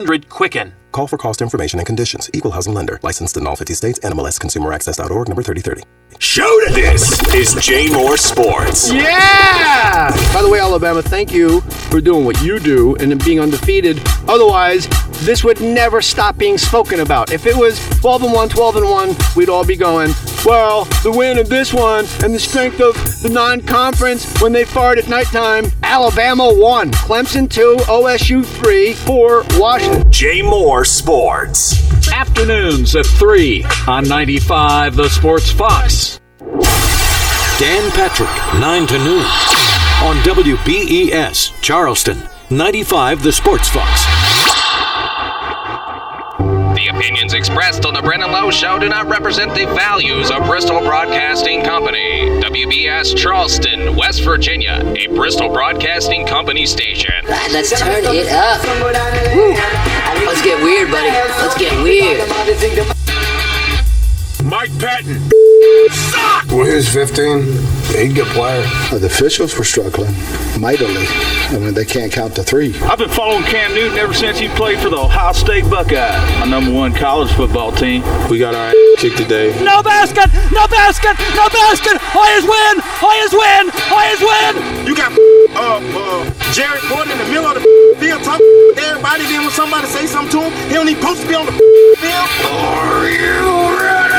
Quicken. Call for cost information and conditions. Equal housing lender. Licensed in all 50 states. NMLS ConsumerAccess.org, number 3030. Show to this is J Moore Sports. Yeah! By the way, Alabama, thank you for doing what you do and being undefeated. Otherwise, this would never stop being spoken about. If it was 12-1, 12-1, we'd all be going, well, the win of this one and the strength of the non-conference when they fart at nighttime. Alabama won. Clemson 2, OSU 3 for Washington. J Moore Sports. Afternoons at 3 on 95 The Sports Fox. Dan Patrick, 9 to noon. On WBES, Charleston, 95 The Sports Fox. The opinions expressed on the Brennan Lowe Show do not represent the values of Bristol Broadcasting Company. WBS Charleston, West Virginia, a Bristol Broadcasting Company station. Right, let's turn it up. Woo. Let's get weird, buddy. Let's get weird. Mike Patton. Well, he's 15. He'd get player. The officials were struggling mightily. I mean, they can't count to 3. I've been following Cam Newton ever since he played for the Ohio State Buckeyes, my number 1 college football team. We got our kicked today. No basket! No basket! No basket! Hoyas win! Hoyas win! Hoyas win! You got Jared Gordon in the middle of the field talking to everybody. Then when somebody say something to him, he don't even supposed to be on the field. Are you ready?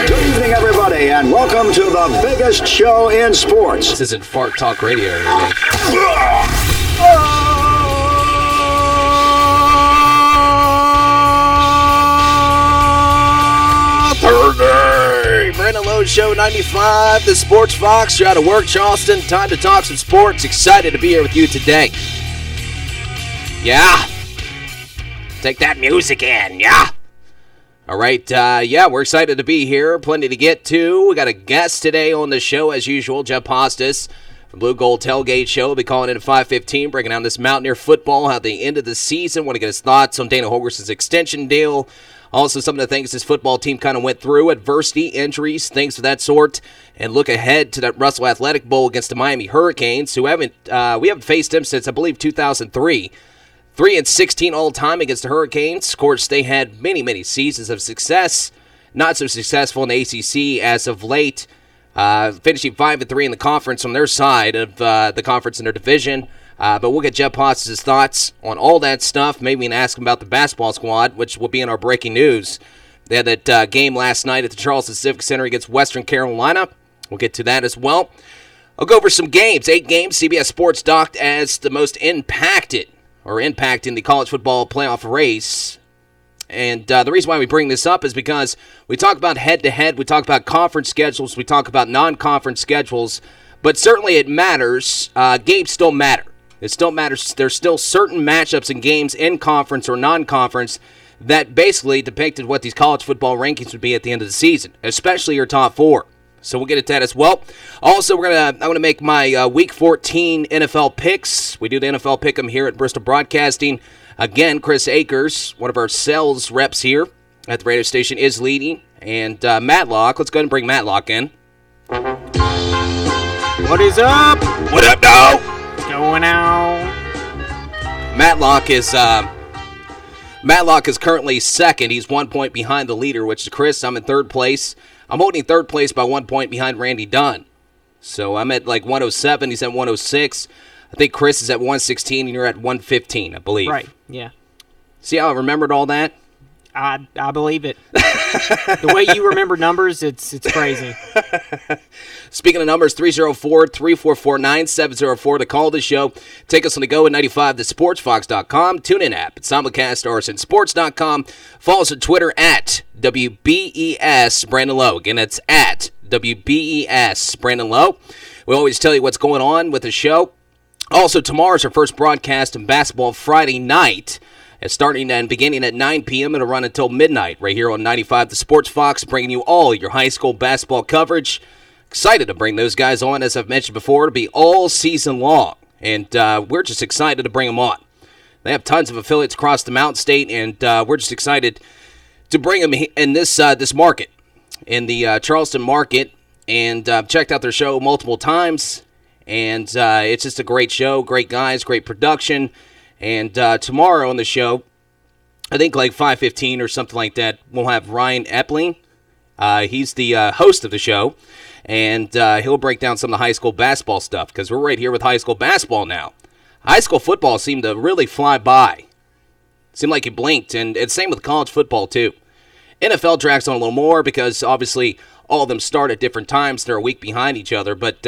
Good evening, everybody, and welcome to the biggest show in sports. This isn't Fart Talk Radio today. Thursday! Brennan Lowe Show 95, The Sports Fox. You're out of work, Charleston. Time to talk some sports. Excited to be here with you today. Yeah. Take that music in, yeah. All right, we're excited to be here. Plenty to get to. We got a guest today on the show, as usual, Jeff Hostis from Blue Gold Tailgate Show. We'll be calling in at 5:15, breaking down this Mountaineer football, how the end of the season. Want to get his thoughts on Dana Holgerson's extension deal. Also, some of the things this football team kind of went through, adversity, injuries, things of that sort. And look ahead to that Russell Athletic Bowl against the Miami Hurricanes, who we haven't faced them since, I believe, 2003. 3-16 all-time against the Hurricanes. Of course, they had many, many seasons of success. Not so successful in the ACC as of late. Finishing 5-3 in the conference on their side of the conference in their division. But we'll get Jeff Potts' thoughts on all that stuff. Maybe we can ask him about the basketball squad, which will be in our breaking news. They had that game last night at the Charleston Civic Center against Western Carolina. We'll get to that as well. I'll go over some games. 8 games CBS Sports docked as the most impacting the college football playoff race. And the reason why we bring this up is because we talk about head-to-head, we talk about conference schedules, we talk about non-conference schedules, but certainly it matters. Games still matter. It still matters. There's still certain matchups in games in conference or non-conference that basically depicted what these college football rankings would be at the end of the season, especially your top 4. So we'll get into that as well. Also, I'm gonna make my Week 14 NFL picks. We do the NFL pick'em here at Bristol Broadcasting. Again, Chris Akers, one of our sales reps here at the radio station, is leading. And Matlock, let's go ahead and bring Matlock in. What is up? What up, dog? What's going on? Matlock is currently second. He's 1 point behind the leader, which is Chris. I'm in third place. I'm holding third place by 1 point behind Randy Dunn. So I'm at like 107. He's at 106. I think Chris is at 116, and you're at 115, I believe. Right, yeah. See how I remembered all that? I believe it. The way you remember numbers, it's crazy. Speaking of numbers, 304-344-9704 to call the show. Take us on the go at 95thesportsfox.com. TuneIn app at simulcast or sports.com. Follow us on Twitter at WBES Brandon Lowe. Again, that's at WBES Brandon Lowe. We always tell you what's going on with the show. Also, tomorrow's our first broadcast of Basketball Friday night. It's starting and beginning at 9 p.m. It'll run until midnight right here on 95 The Sports Fox, bringing you all your high school basketball coverage. Excited to bring those guys on, as I've mentioned before, to be all season long. And we're just excited to bring them on. They have tons of affiliates across the Mountain State, and we're just excited to bring them in this market, in the Charleston market. And I've checked out their show multiple times, and it's just a great show, great guys, great production. And tomorrow on the show, I think like 5:15 or something like that, we'll have Ryan Epling. He's the host of the show, and he'll break down some of the high school basketball stuff because we're right here with high school basketball now. High school football seemed to really fly by. Seemed like it blinked, and it's same with college football too. NFL drags on a little more because obviously all of them start at different times. They're a week behind each other, but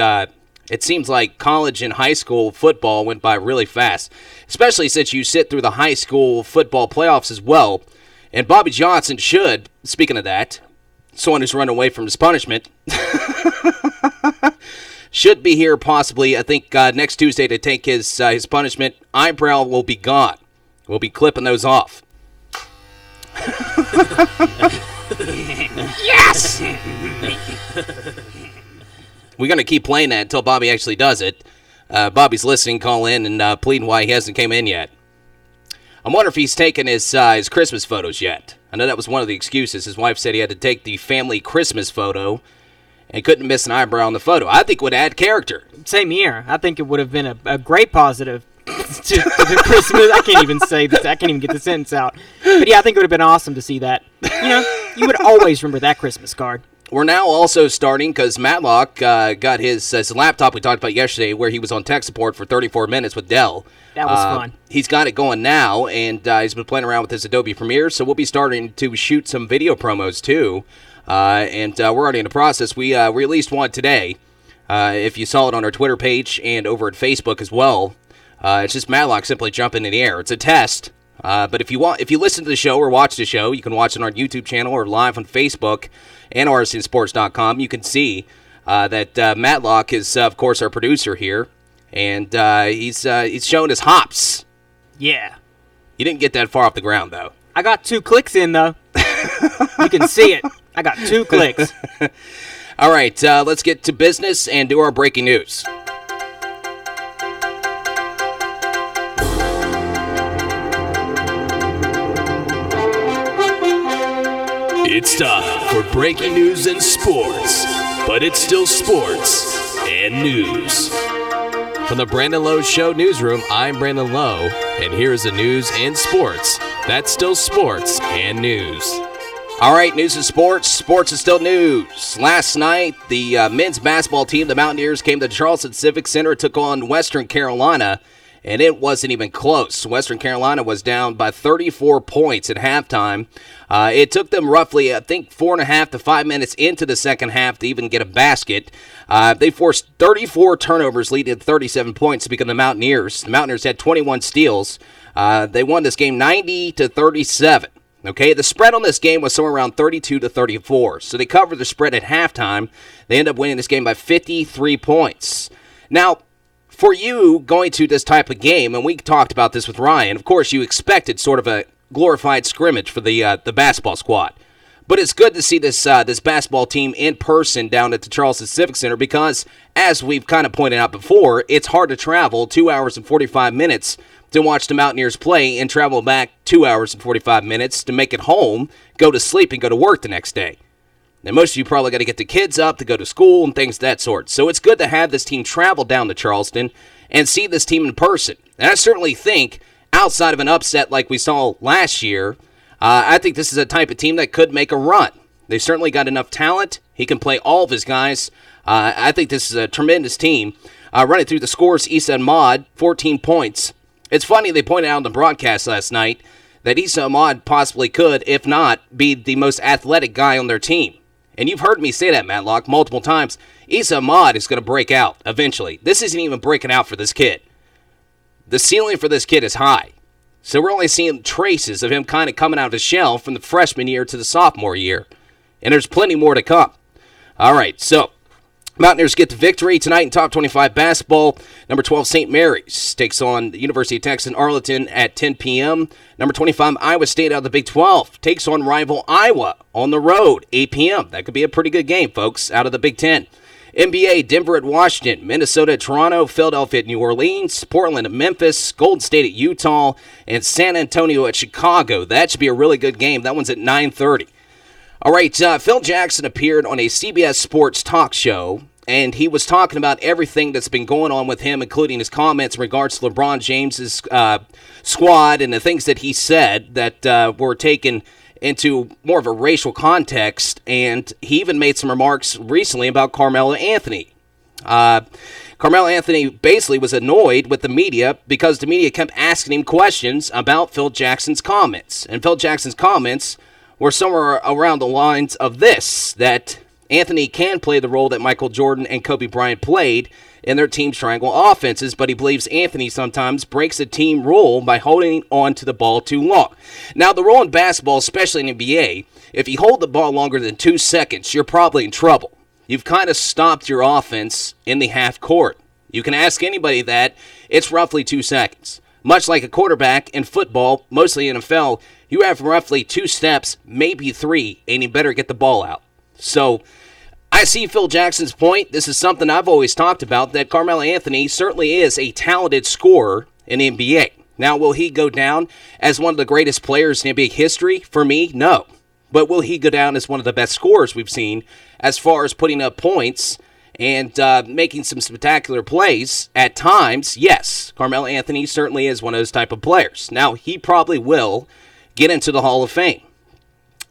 it seems like college and high school football went by really fast, especially since you sit through the high school football playoffs as well. And Bobby Johnson should, speaking of that, someone who's run away from his punishment, should be here possibly, I think, next Tuesday to take his punishment. Eyebrow will be gone. We'll be clipping those off. Yes! We're going to keep playing that until Bobby actually does it. Bobby's listening, call in, and pleading why he hasn't came in yet. I'm wondering if he's taken his Christmas photos yet. I know that was one of the excuses. His wife said he had to take the family Christmas photo and couldn't miss an eyebrow on the photo. I think it would add character. Same here. I think it would have been a great positive to the Christmas. I can't even say this. I can't even get the sentence out. But yeah, I think it would have been awesome to see that. You know, you would always remember that Christmas card. We're now also starting because Matlock got his laptop we talked about yesterday where he was on tech support for 34 minutes with Dell. That was fun. He's got it going now, and he's been playing around with his Adobe Premiere, so we'll be starting to shoot some video promos too. And we're already in the process. We released one today. If you saw it on our Twitter page and over at Facebook as well, it's just Matlock simply jumping in the air. It's a test. But if you listen to the show or watch the show, you can watch it on our YouTube channel or live on Facebook and rsnsports.com. You can see that Matlock is, of course, our producer here, and he's showing his hops. Yeah. You didn't get that far off the ground, though. I got 2 clicks in, though. You can see it. I got 2 clicks. All right, let's get to business and do our breaking news. It's time for breaking news and sports, but it's still sports and news. From the Brandon Lowe Show newsroom, I'm Brandon Lowe, and here's the news and sports. That's still sports and news. All right, news and sports. Sports is still news. Last night, the men's basketball team, the Mountaineers, came to Charleston Civic Center, took on Western Carolina, and it wasn't even close. Western Carolina was down by 34 points at halftime. It took them roughly, I think, 4.5 to 5 minutes into the second half to even get a basket. They forced 34 turnovers, leading to 37 points to become the Mountaineers. The Mountaineers had 21 steals. They won this game 90-37. Okay, the spread on this game was somewhere around 32-34. So they covered the spread at halftime. They end up winning this game by 53 points. Now, for you going to this type of game, and we talked about this with Ryan, of course you expected sort of a glorified scrimmage for the basketball squad. But it's good to see this basketball team in person down at the Charleston Civic Center because, as we've kind of pointed out before, it's hard to travel 2 hours and 45 minutes to watch the Mountaineers play and travel back 2 hours and 45 minutes to make it home, go to sleep, and go to work the next day. Now, most of you probably got to get the kids up to go to school and things of that sort. So it's good to have this team travel down to Charleston and see this team in person. And I certainly think, outside of an upset like we saw last year, I think this is a type of team that could make a run. They've certainly got enough talent. He can play all of his guys. I think this is a tremendous team. Running through the scores, Issa Ahmad, 14 points. It's funny, they pointed out on the broadcast last night that Issa Ahmad possibly could, if not, be the most athletic guy on their team. And you've heard me say that, Matlock, multiple times. Issa Ahmad is going to break out eventually. This isn't even breaking out for this kid. The ceiling for this kid is high. So we're only seeing traces of him kind of coming out of his shell from the freshman year to the sophomore year. And there's plenty more to come. All right, so Mountaineers get the victory tonight in top 25 basketball. Number 12, St. Mary's takes on the University of Texas Arlington at 10 p.m. Number 25, Iowa State out of the Big 12 takes on rival Iowa on the road, 8 p.m. That could be a pretty good game, folks, out of the Big 10. NBA, Denver at Washington, Minnesota at Toronto, Philadelphia at New Orleans, Portland at Memphis, Golden State at Utah, and San Antonio at Chicago. That should be a really good game. That one's at 9:30. All right, Phil Jackson appeared on a CBS Sports talk show and he was talking about everything that's been going on with him, including his comments in regards to LeBron James's squad and the things that he said that were taken into more of a racial context, and he even made some remarks recently about Carmelo Anthony. Carmelo Anthony basically was annoyed with the media because the media kept asking him questions about Phil Jackson's comments. And Phil Jackson's comments were somewhere around the lines of this, that Anthony can play the role that Michael Jordan and Kobe Bryant played in their team's triangle offenses, but he believes Anthony sometimes breaks a team rule by holding on to the ball too long. Now, the rule in basketball, especially in the NBA, if you hold the ball longer than 2 seconds, you're probably in trouble. You've kind of stopped your offense in the half court. You can ask anybody that. It's roughly 2 seconds. Much like a quarterback in football, mostly NFL, you have roughly 2 steps, maybe 3, and you better get the ball out. So I see Phil Jackson's point. This is something I've always talked about, that Carmelo Anthony certainly is a talented scorer in the NBA. Now, will he go down as one of the greatest players in NBA history? For me, no. But will he go down as one of the best scorers we've seen as far as putting up points and making some spectacular plays at times? Yes, Carmelo Anthony certainly is one of those type of players. Now, he probably will get into the Hall of Fame.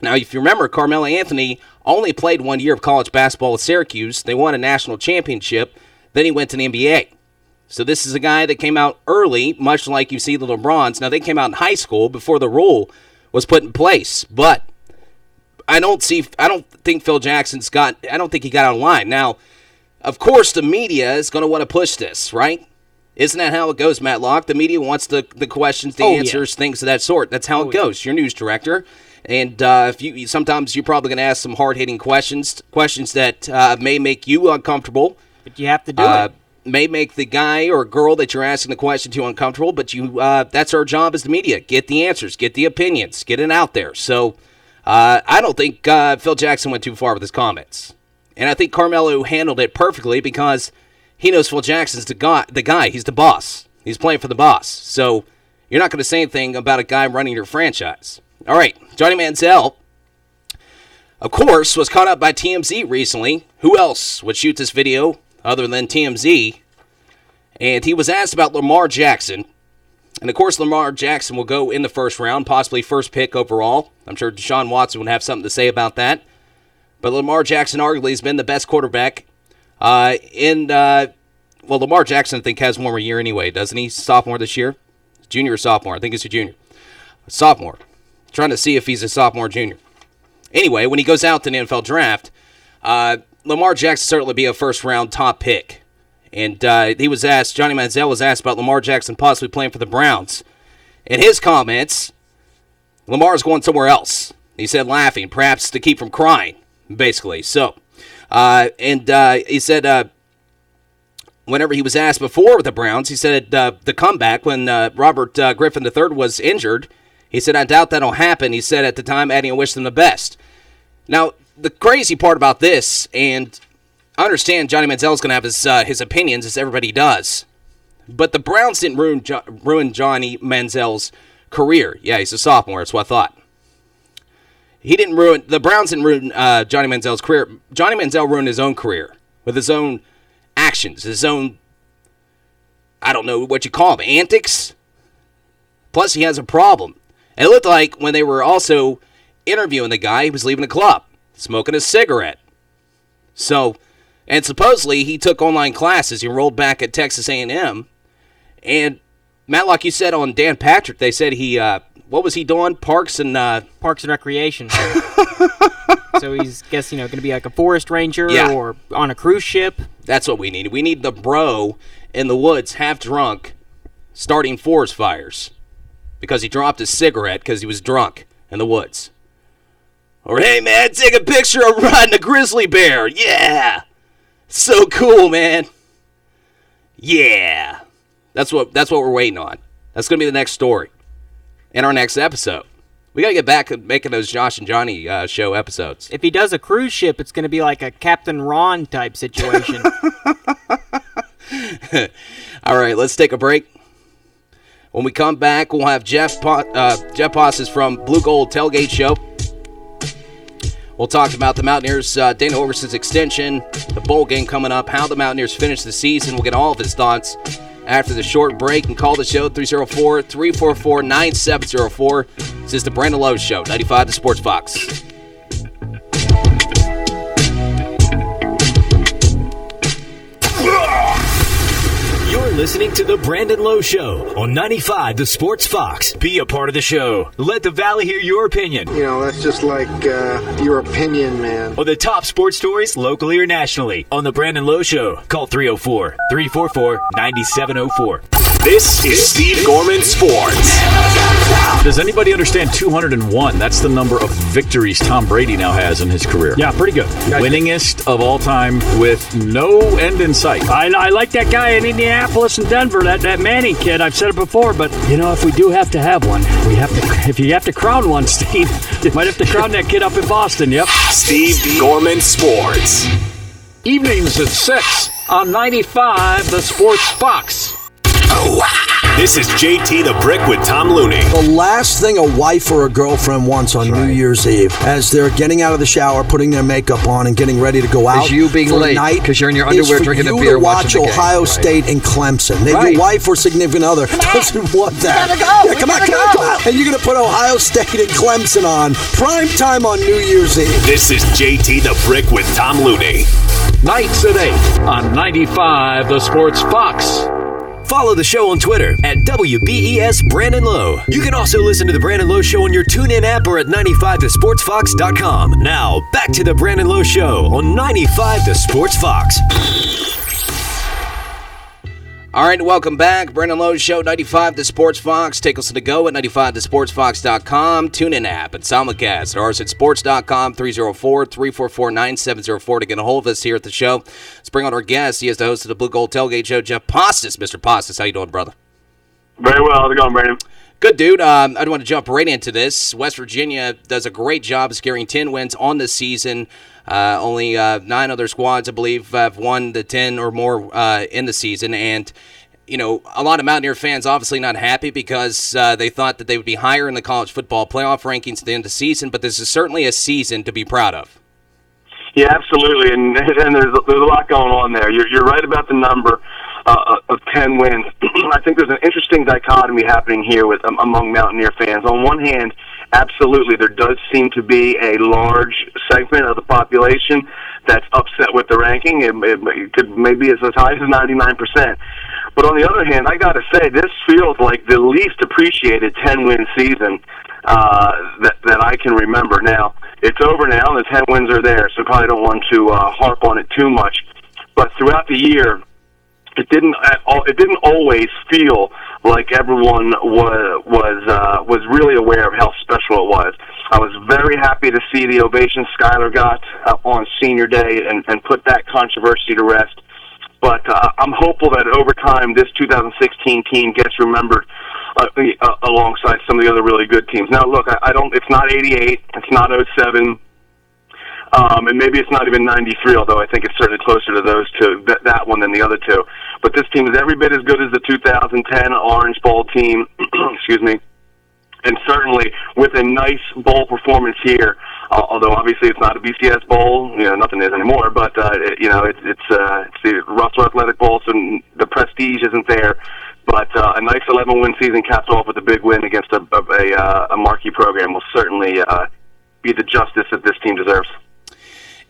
Now, if you remember, Carmelo Anthony only played 1 year of college basketball with Syracuse. They won a national championship. Then he went to the NBA. So this is a guy that came out early, much like you see the LeBrons. Now, they came out in high school before the rule was put in place. But I don't think Phil Jackson's I don't think he got out of line. Now, of course, the media is going to want to push this, right? Isn't that how it goes, Matlock? The media wants the questions, the answers, things of that sort. That's how it goes. You're news director. And sometimes you're probably going to ask some hard-hitting questions that may make you uncomfortable. But you have to do it. May make the guy or girl that you're asking the question to uncomfortable, but that's our job as the media. Get the answers, get the opinions, get it out there. So I don't think Phil Jackson went too far with his comments. And I think Carmelo handled it perfectly because he knows Phil Jackson's the guy. He's the boss. He's playing for the boss. So you're not going to say anything about a guy running your franchise. All right, Johnny Manziel, of course, was caught up by TMZ recently. Who else would shoot this video other than TMZ? And he was asked about Lamar Jackson. And, of course, Lamar Jackson will go in the first round, possibly first pick overall. I'm sure Deshaun Watson would have something to say about that. But Lamar Jackson arguably has been the best quarterback Lamar Jackson, I think, has one more year anyway, doesn't he? Sophomore this year? Junior or sophomore? I think he's a junior. Sophomore. Trying to see if he's a sophomore or junior. Anyway, when he goes out to the NFL draft, Lamar Jackson certainly be a first-round top pick. And Johnny Manziel was asked about Lamar Jackson possibly playing for the Browns. In his comments, Lamar's going somewhere else. He said laughing, perhaps to keep from crying, basically. So, he said whenever he was asked before with the Browns, he said the comeback when Robert Griffin III was injured, he said, I doubt that'll happen. He said at the time, adding, I wish them the best. Now, the crazy part about this, and I understand Johnny Manziel's going to have his opinions, as everybody does, but the Browns didn't ruin Johnny Manziel's career. Yeah, he's a sophomore. That's what I thought. The Browns didn't ruin Johnny Manziel's career. Johnny Manziel ruined his own career with his own actions, his own, I don't know what you call them, antics. Plus, he has a problem. It looked like when they were also interviewing the guy, he was leaving the club, smoking a cigarette. So, and supposedly he took online classes. He enrolled back at Texas A&M. And, Matlock, you said on Dan Patrick, they said he, what was he doing? Parks and Recreation. So he's, going to be like a forest ranger or on a cruise ship. That's what we need. We need the bro in the woods, half drunk, starting forest fires. Because he dropped his cigarette because he was drunk in the woods. Or, hey, man, take a picture of riding a grizzly bear. Yeah. So cool, man. Yeah. That's what we're waiting on. That's going to be the next story in our next episode. We got to get back to making those Josh and Johnny show episodes. If he does a cruise ship, it's going to be like a Captain Ron type situation. All right, let's take a break. When we come back, we'll have Jeff Posses from Blue Gold Tailgate Show. We'll talk about the Mountaineers, Dana Holgerson's extension, the bowl game coming up, how the Mountaineers finish the season. We'll get all of his thoughts after the short break, and call the show 304-344-9704. This is the Brandon Lowe Show, 95 The Sports Fox. You're listening to The Brandon Lowe Show on 95 The Sports Fox. Be a part of the show. Let the Valley hear your opinion. You know, that's just like your opinion, man. On the top sports stories, locally or nationally, on The Brandon Lowe Show. Call 304-344-9704. This is Steve Gorman Sports. Does anybody understand 201? That's the number of victories Tom Brady now has in his career. Yeah, pretty good. Winningest of all time with no end in sight. I like that guy in Indianapolis and Denver, that Manning kid. I've said it before, but if we do have to have one, if you have to crown one, Steve, you might have to crown that kid up in Boston. Yep. Steve Gorman Sports. Evenings at 6 on 95 The Sports Fox. This is JT the Brick with Tom Looney. The last thing a wife or a girlfriend wants on New Year's Eve, as they're getting out of the shower, putting their makeup on, and getting ready to go out, is you being for late because you're in your underwear drinking a beer, watch watching the game. Ohio State and Clemson. Your wife or significant other doesn't want that. Come on. And you're going to put Ohio State and Clemson on prime time on New Year's Eve. This is JT the Brick with Tom Looney. Nights at 8 on 95 The Sports Fox. Follow the show on Twitter at WBES Brandon Lowe. You can also listen to The Brandon Lowe Show on your TuneIn app or at 95thesportsfox.com. Now, back to The Brandon Lowe Show on 95 The Sports Fox. All right, welcome back. Brandon Lowe Show, 95 The Sports Fox. Take us to the go at 95thesportsfox.com. TuneIn app at Simulcast at rsetsports.com, 304-344-9704 to get a hold of us here at the show. Let's bring on our guest. He is the host of the Blue Gold Tailgate Show, Jeff Postis. Mr. Postis, how you doing, brother? Very well. How's it going, Brandon? Good, dude. I don't want to jump right into this. West Virginia does a great job of securing 10 wins on this season. Only 9 other squads, I believe, have won the 10 or more in the season. And, a lot of Mountaineer fans obviously not happy because they thought that they would be higher in the college football playoff rankings at the end of the season. But this is certainly a season to be proud of. Yeah, absolutely. And there's a lot going on there. You're right about the number of 10 wins. I think there's an interesting dichotomy happening here with among Mountaineer fans. On one hand, absolutely, there does seem to be a large segment of the population that's upset with the ranking. It could maybe as high as 99%. But on the other hand, I got to say, this feels like the least appreciated 10-win season that I can remember. Now, it's over now, and the 10 wins are there, so probably don't want to harp on it too much. But throughout the year, it didn't always feel like everyone was really aware of how special it was. I was very happy to see the ovation Skyler got on Senior Day and put that controversy to rest. But I'm hopeful that over time this 2016 team gets remembered alongside some of the other really good teams. Now, look, it's not 88, it's not 07. And maybe it's not even 93, although I think it's certainly closer to those two, that one than the other two. But this team is every bit as good as the 2010 Orange Bowl team, excuse me, and certainly with a nice bowl performance here, although obviously it's not a BCS bowl, nothing is anymore, but, it's the Russell Athletic Bowl, so the prestige isn't there. But a nice 11-win season capped off with a big win against a marquee program will certainly be the justice that this team deserves.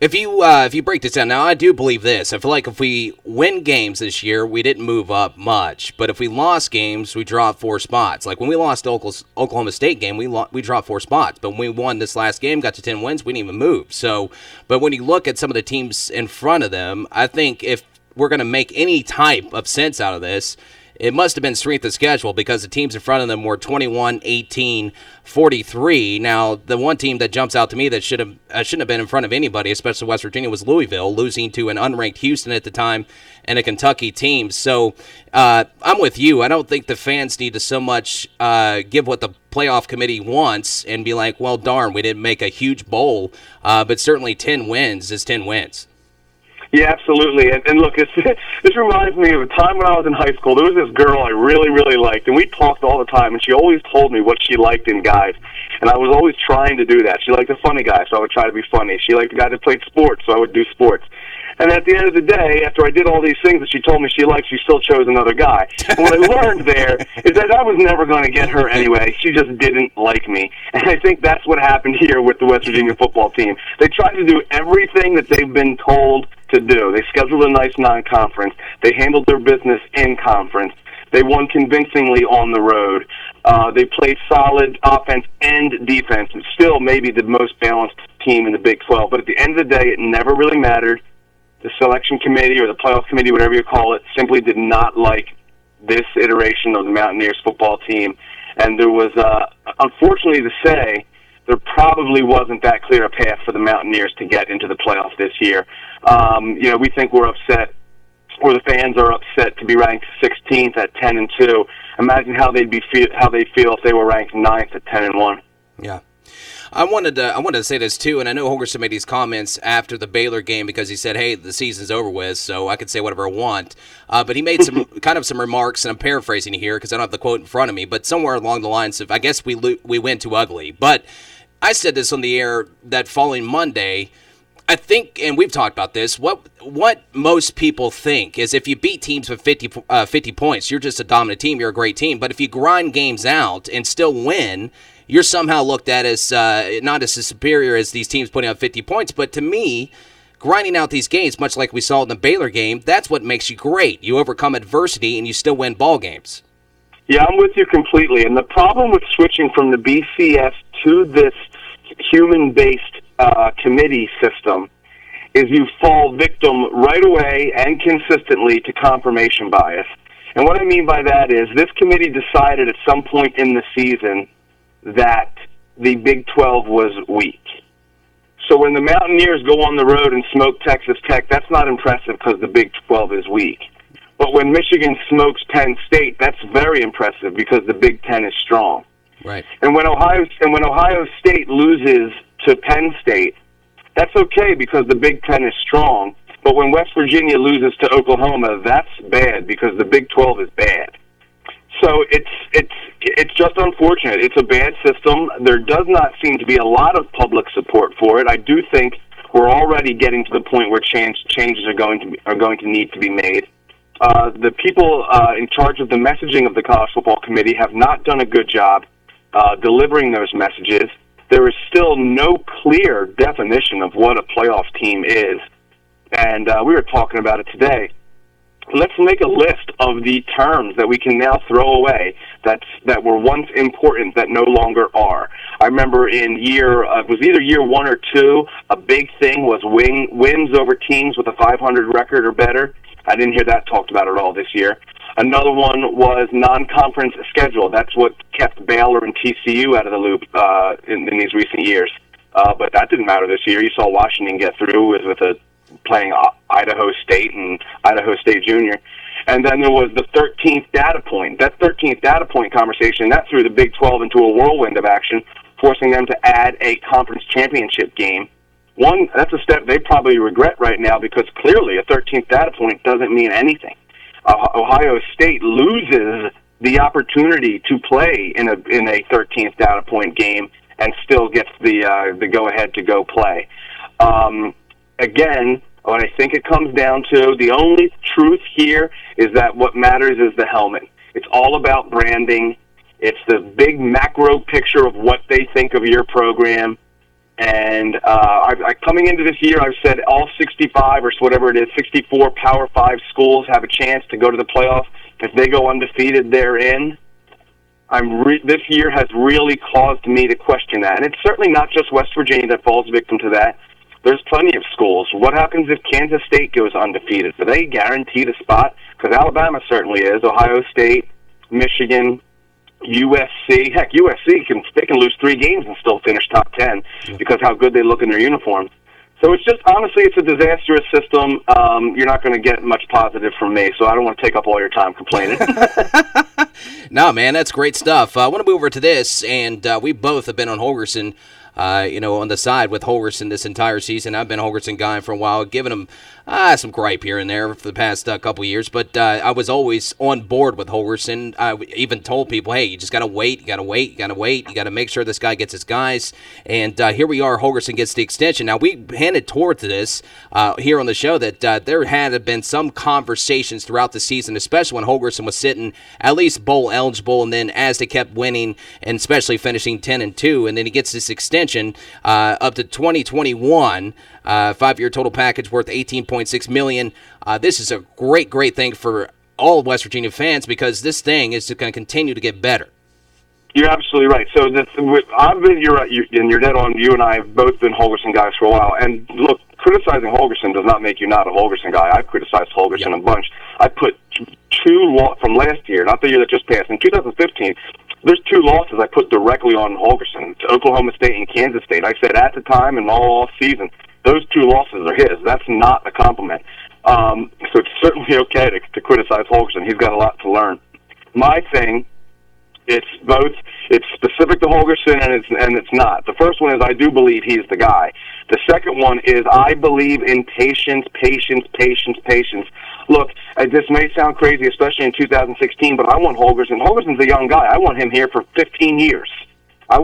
If you break this down, now I do believe this. I feel like if we win games this year, we didn't move up much. But if we lost games, we dropped 4 spots. Like when we lost the Oklahoma State game, we dropped 4 spots. But when we won this last game, got to 10 wins, we didn't even move. So, but when you look at some of the teams in front of them, I think if we're going to make any type of sense out of this, it must have been strength of schedule because the teams in front of them were 21, 18, 43. Now, the one team that jumps out to me that shouldn't have been in front of anybody, especially West Virginia, was Louisville, losing to an unranked Houston at the time and a Kentucky team. So I'm with you. I don't think the fans need to so much give what the playoff committee wants and be like, well, darn, we didn't make a huge bowl. But certainly 10 wins is 10 wins. Yeah, absolutely. And look, this reminds me of a time when I was in high school. There was this girl I really, really liked, and we talked all the time, and she always told me what she liked in guys. And I was always trying to do that. She liked the funny guy, so I would try to be funny. She liked the guy that played sports, so I would do sports. And at the end of the day, after I did all these things that she told me she liked, she still chose another guy. And what I learned there is that I was never going to get her anyway. She just didn't like me. And I think that's what happened here with the West Virginia football team. They tried to do everything that they've been told to do. They scheduled a nice non-conference. They handled their business in conference. They won convincingly on the road. They played solid offense and defense, and still maybe the most balanced team in the Big 12. But at the end of the day, it never really mattered. The selection committee or the playoff committee, whatever you call it, simply did not like this iteration of the Mountaineers football team. And there was, unfortunately to say, there probably wasn't that clear a path for the Mountaineers to get into the playoffs this year. We think we're upset, or the fans are upset to be ranked 16th at 10-2. Imagine how they'd feel if they were ranked 9th at 10-1. Yeah. I wanted to say this too, and I know Holgerson made these comments after the Baylor game because he said, "Hey, the season's over with, so I can say whatever I want." But he made some remarks, and I'm paraphrasing here because I don't have the quote in front of me, but somewhere along the lines of, "I guess we went too ugly." But I said this on the air that following Monday. I think, and we've talked about this, what most people think is if you beat teams with 50 points, you're just a dominant team, you're a great team. But if you grind games out and still win, you're somehow looked at as not as superior as these teams putting up 50 points. But to me, grinding out these games, much like we saw in the Baylor game, that's what makes you great. You overcome adversity and you still win ball games. Yeah, I'm with you completely. And the problem with switching from the BCS to this human-based committee system is you fall victim right away and consistently to confirmation bias. And what I mean by that is this committee decided at some point in the season that the Big 12 was weak. So when the Mountaineers go on the road and smoke Texas Tech, that's not impressive because the Big 12 is weak. But when Michigan smokes Penn State, that's very impressive because the Big 10 is strong. Right. And when Ohio State loses to Penn State, that's okay because the Big 10 is strong. But when West Virginia loses to Oklahoma, that's bad because the Big 12 is bad. So it's just unfortunate. It's a bad system. There does not seem to be a lot of public support for it. I do think we're already getting to the point where changes are going to need to be made. The people in charge of the messaging of the College Football Committee have not done a good job delivering those messages. There is still no clear definition of what a playoff team is, and we were talking about it today. Let's make a list of the terms that we can now throw away that were once important that no longer are. I remember in it was either year 1 or 2, a big thing was wins over teams with a 500 record or better. I didn't hear that talked about at all this year. Another one was non-conference schedule. That's what kept Baylor and TCU out of the loop in these recent years. But that didn't matter this year. You saw Washington get through playing Idaho State and Idaho State Junior. And then there was the 13th data point. That 13th data point conversation, that threw the Big 12 into a whirlwind of action, forcing them to add a conference championship game. That's a step they probably regret right now because clearly a 13th data point doesn't mean anything. Ohio State loses the opportunity to play in a 13th data point game and still gets the go-ahead to go play. Again, what I think it comes down to, the only truth here is that what matters is the helmet. It's all about branding. It's the big macro picture of what they think of your program. And coming into this year, I've said all 65 or whatever it is, 64 Power 5 schools have a chance to go to the playoff. If they go undefeated, they're in. This year has really caused me to question that. And it's certainly not just West Virginia that falls victim to that. There's plenty of schools. What happens if Kansas State goes undefeated? Are they guaranteed a spot? Because Alabama certainly is. Ohio State, Michigan, USC. Heck, USC can lose 3 games and still finish top 10 because how good they look in their uniforms. So it's just, honestly, it's a disastrous system. You're not going to get much positive from me, so I don't want to take up all your time complaining. No, man, that's great stuff. I want to move over to this, and we both have been on Holgorsen, on the side with Holgorsen this entire season. I've been a Holgorsen guy for a while, giving him some gripe here and there for the past couple years, but I was always on board with Holgorsen. I even told people, hey, you just got to wait, you got to make sure this guy gets his guys, and here we are, Holgorsen gets the extension. Now, we handed toward to this here on the show that there had been some conversations throughout the season, especially when Holgorsen was sitting at least bowl eligible, and then as they kept winning, and especially finishing 10-2, and then he gets this extension up to 2021, 5-year total package worth $18.6 million. This is a great thing for all West Virginia fans because this thing is going to continue to get better. You're absolutely right. So you're right, and you're dead on. You and I have both been Holgorsen guys for a while. And look, criticizing Holgorsen does not make you not a Holgorsen guy. I've criticized Holgorsen a bunch. I put from last year, not the year that just passed, in 2015. There's 2 losses I put directly on Holgorsen, to Oklahoma State and Kansas State. I said at the time and all season, those 2 losses are his. That's not a compliment. So it's certainly okay to criticize Holgorsen. He's got a lot to learn. My thing, it's specific to Holgorsen and it's not. The first one is I do believe he's the guy. The second one is I believe in patience. Look, this may sound crazy, especially in 2016, but I want Holgorsen. Holgorsen's a young guy. I want him here for 15 years. I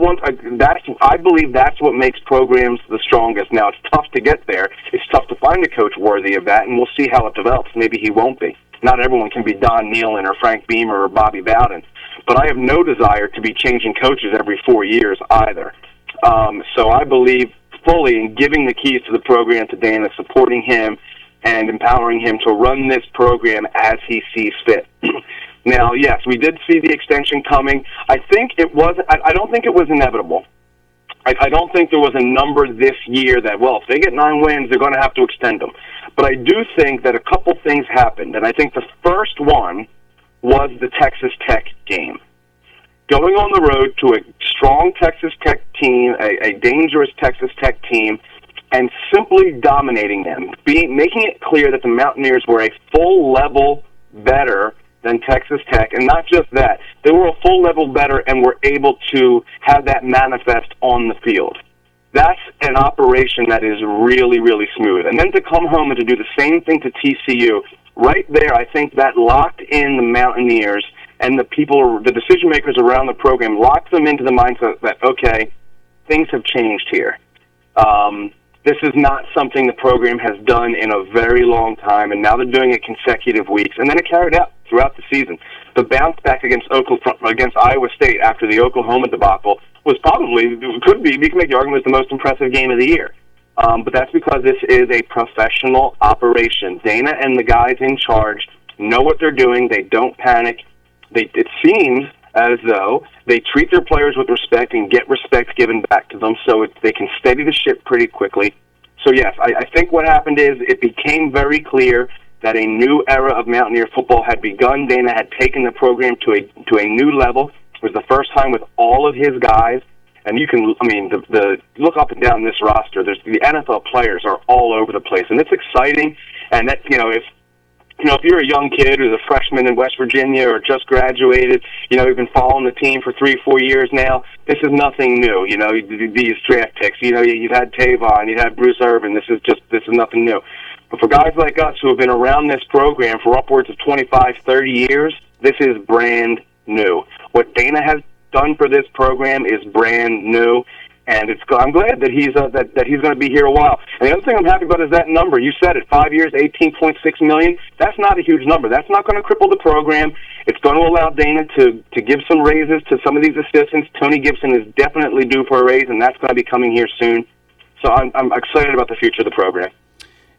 believe that's what makes programs the strongest. Now, it's tough to get there. It's tough to find a coach worthy of that, and we'll see how it develops. Maybe he won't be. Not everyone can be Don Nealon or Frank Beamer or Bobby Bowden. But I have no desire to be changing coaches every 4 years either. So I believe fully in giving the keys to the program to Dana, supporting him, and empowering him to run this program as he sees fit. Now, yes, we did see the extension coming. I don't think it was inevitable. I don't think there was a number this year that, well, if they get 9 wins, they're going to have to extend them. But I do think that a couple things happened, and I think the first one was the Texas Tech game. Going on the road to a strong Texas Tech team, a dangerous Texas Tech team, and simply dominating them, making it clear that the Mountaineers were a full level better than Texas Tech, and not just that, they were a full level better and were able to have that manifest on the field. That's an operation that is really, really smooth. And then to come home and to do the same thing to TCU, right there, I think that locked in the Mountaineers and the decision makers around the program, locked them into the mindset that, okay, things have changed here. This is not something the program has done in a very long time, and now they're doing it consecutive weeks, and then it carried out throughout the season. The bounce back against Iowa State after the Oklahoma debacle was you can make the argument, was the most impressive game of the year. But that's because this is a professional operation. Dana and the guys in charge know what they're doing. They don't panic. It seems as though they treat their players with respect and get respect given back to them, so they can steady the ship pretty quickly. So yes, I think what happened is it became very clear that a new era of Mountaineer football had begun. Dana had taken the program to a new level. It was the first time with all of his guys, and the look up and down this roster. The NFL players are all over the place, and it's exciting. And that if you're a young kid who's a freshman in West Virginia or just graduated, you've been following the team for 3-4 years now, this is nothing new. These draft picks, you've had Tavon, you've had Bruce Irvin. This is nothing new. But for guys like us who have been around this program for upwards of 25, 30 years, this is brand new. What Dana has done for this program is brand new. And I'm glad that he's going to be here a while. And the other thing I'm happy about is that number. You said it, 5 years, $18.6 million. That's not a huge number. That's not going to cripple the program. It's going to allow Dana to give some raises to some of these assistants. Tony Gibson is definitely due for a raise, and that's going to be coming here soon. So I'm excited about the future of the program.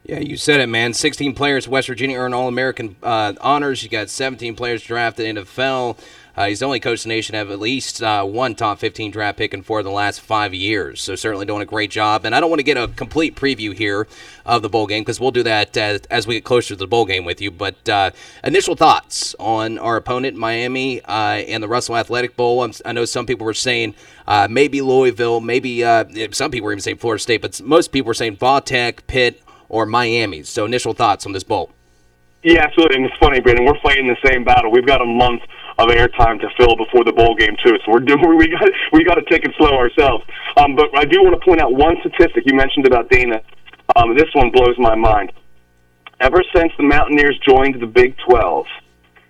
Yeah, you said it, man. 16 players, West Virginia earn All-American honors. You got 17 players drafted in NFL. He's the only coach in the nation to have at least one top 15 draft pick in 4 of the last 5 years. So certainly doing a great job. And I don't want to get a complete preview here of the bowl game because we'll do that as we get closer to the bowl game with you. But initial thoughts on our opponent, Miami, and the Russell Athletic Bowl. I know some people were saying maybe Louisville, maybe some people were even saying Florida State, but most people were saying Va-Tech, Pitt, or Miami. So initial thoughts on this bowl. Yeah, absolutely. And it's funny, Brandon. We're fighting the same battle. We've got a month of airtime to fill before the bowl game too, so we got to take it slow ourselves. But I do want to point out one statistic you mentioned about Dana. This one blows my mind. Ever since the Mountaineers joined the Big 12,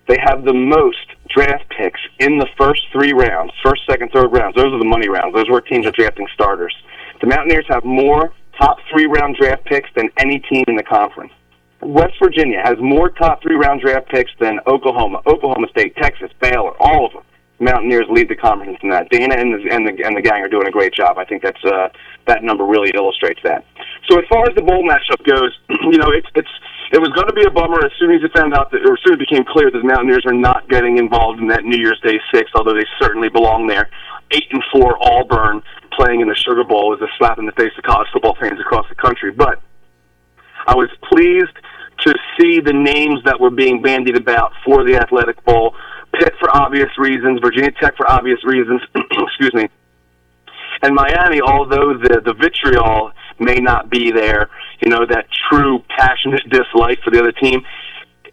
they have the most draft picks in the first 3 rounds, first, second, third rounds. Those are the money rounds. Those are where teams are drafting starters. The Mountaineers have more top 3-round draft picks than any team in the conference. West Virginia has more top 3-round draft picks than Oklahoma, Oklahoma State, Texas, Baylor, all of them. Mountaineers lead the conference in that. Dana and the gang are doing a great job. I think that number really illustrates that. So as far as the bowl matchup goes, it was going to be a bummer as soon as it found out that, or as soon as it became clear that the Mountaineers are not getting involved in that New Year's Day 6, although they certainly belong there. 8-4 Auburn playing in the Sugar Bowl is a slap in the face of college football fans across the country. But I was pleased to see the names that were being bandied about for the Athletic Bowl. Pitt for obvious reasons, Virginia Tech for obvious reasons, excuse me, and Miami, although the vitriol may not be there, that true passionate dislike for the other team,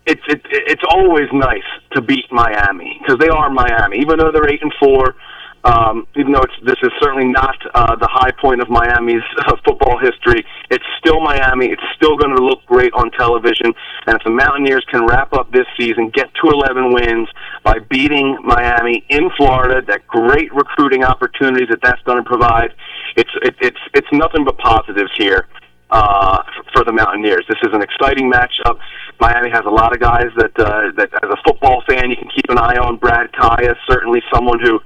it's always nice to beat Miami because they are Miami, even though they're 8-4. Even though this is certainly not the high point of Miami's football history, it's still Miami. It's still going to look great on television. And if the Mountaineers can wrap up this season, get to 11 wins by beating Miami in Florida, that great recruiting opportunities that's going to provide, it's nothing but positives here for the Mountaineers. This is an exciting matchup. Miami has a lot of guys that as a football fan, you can keep an eye on. Brad Kaya, certainly someone who,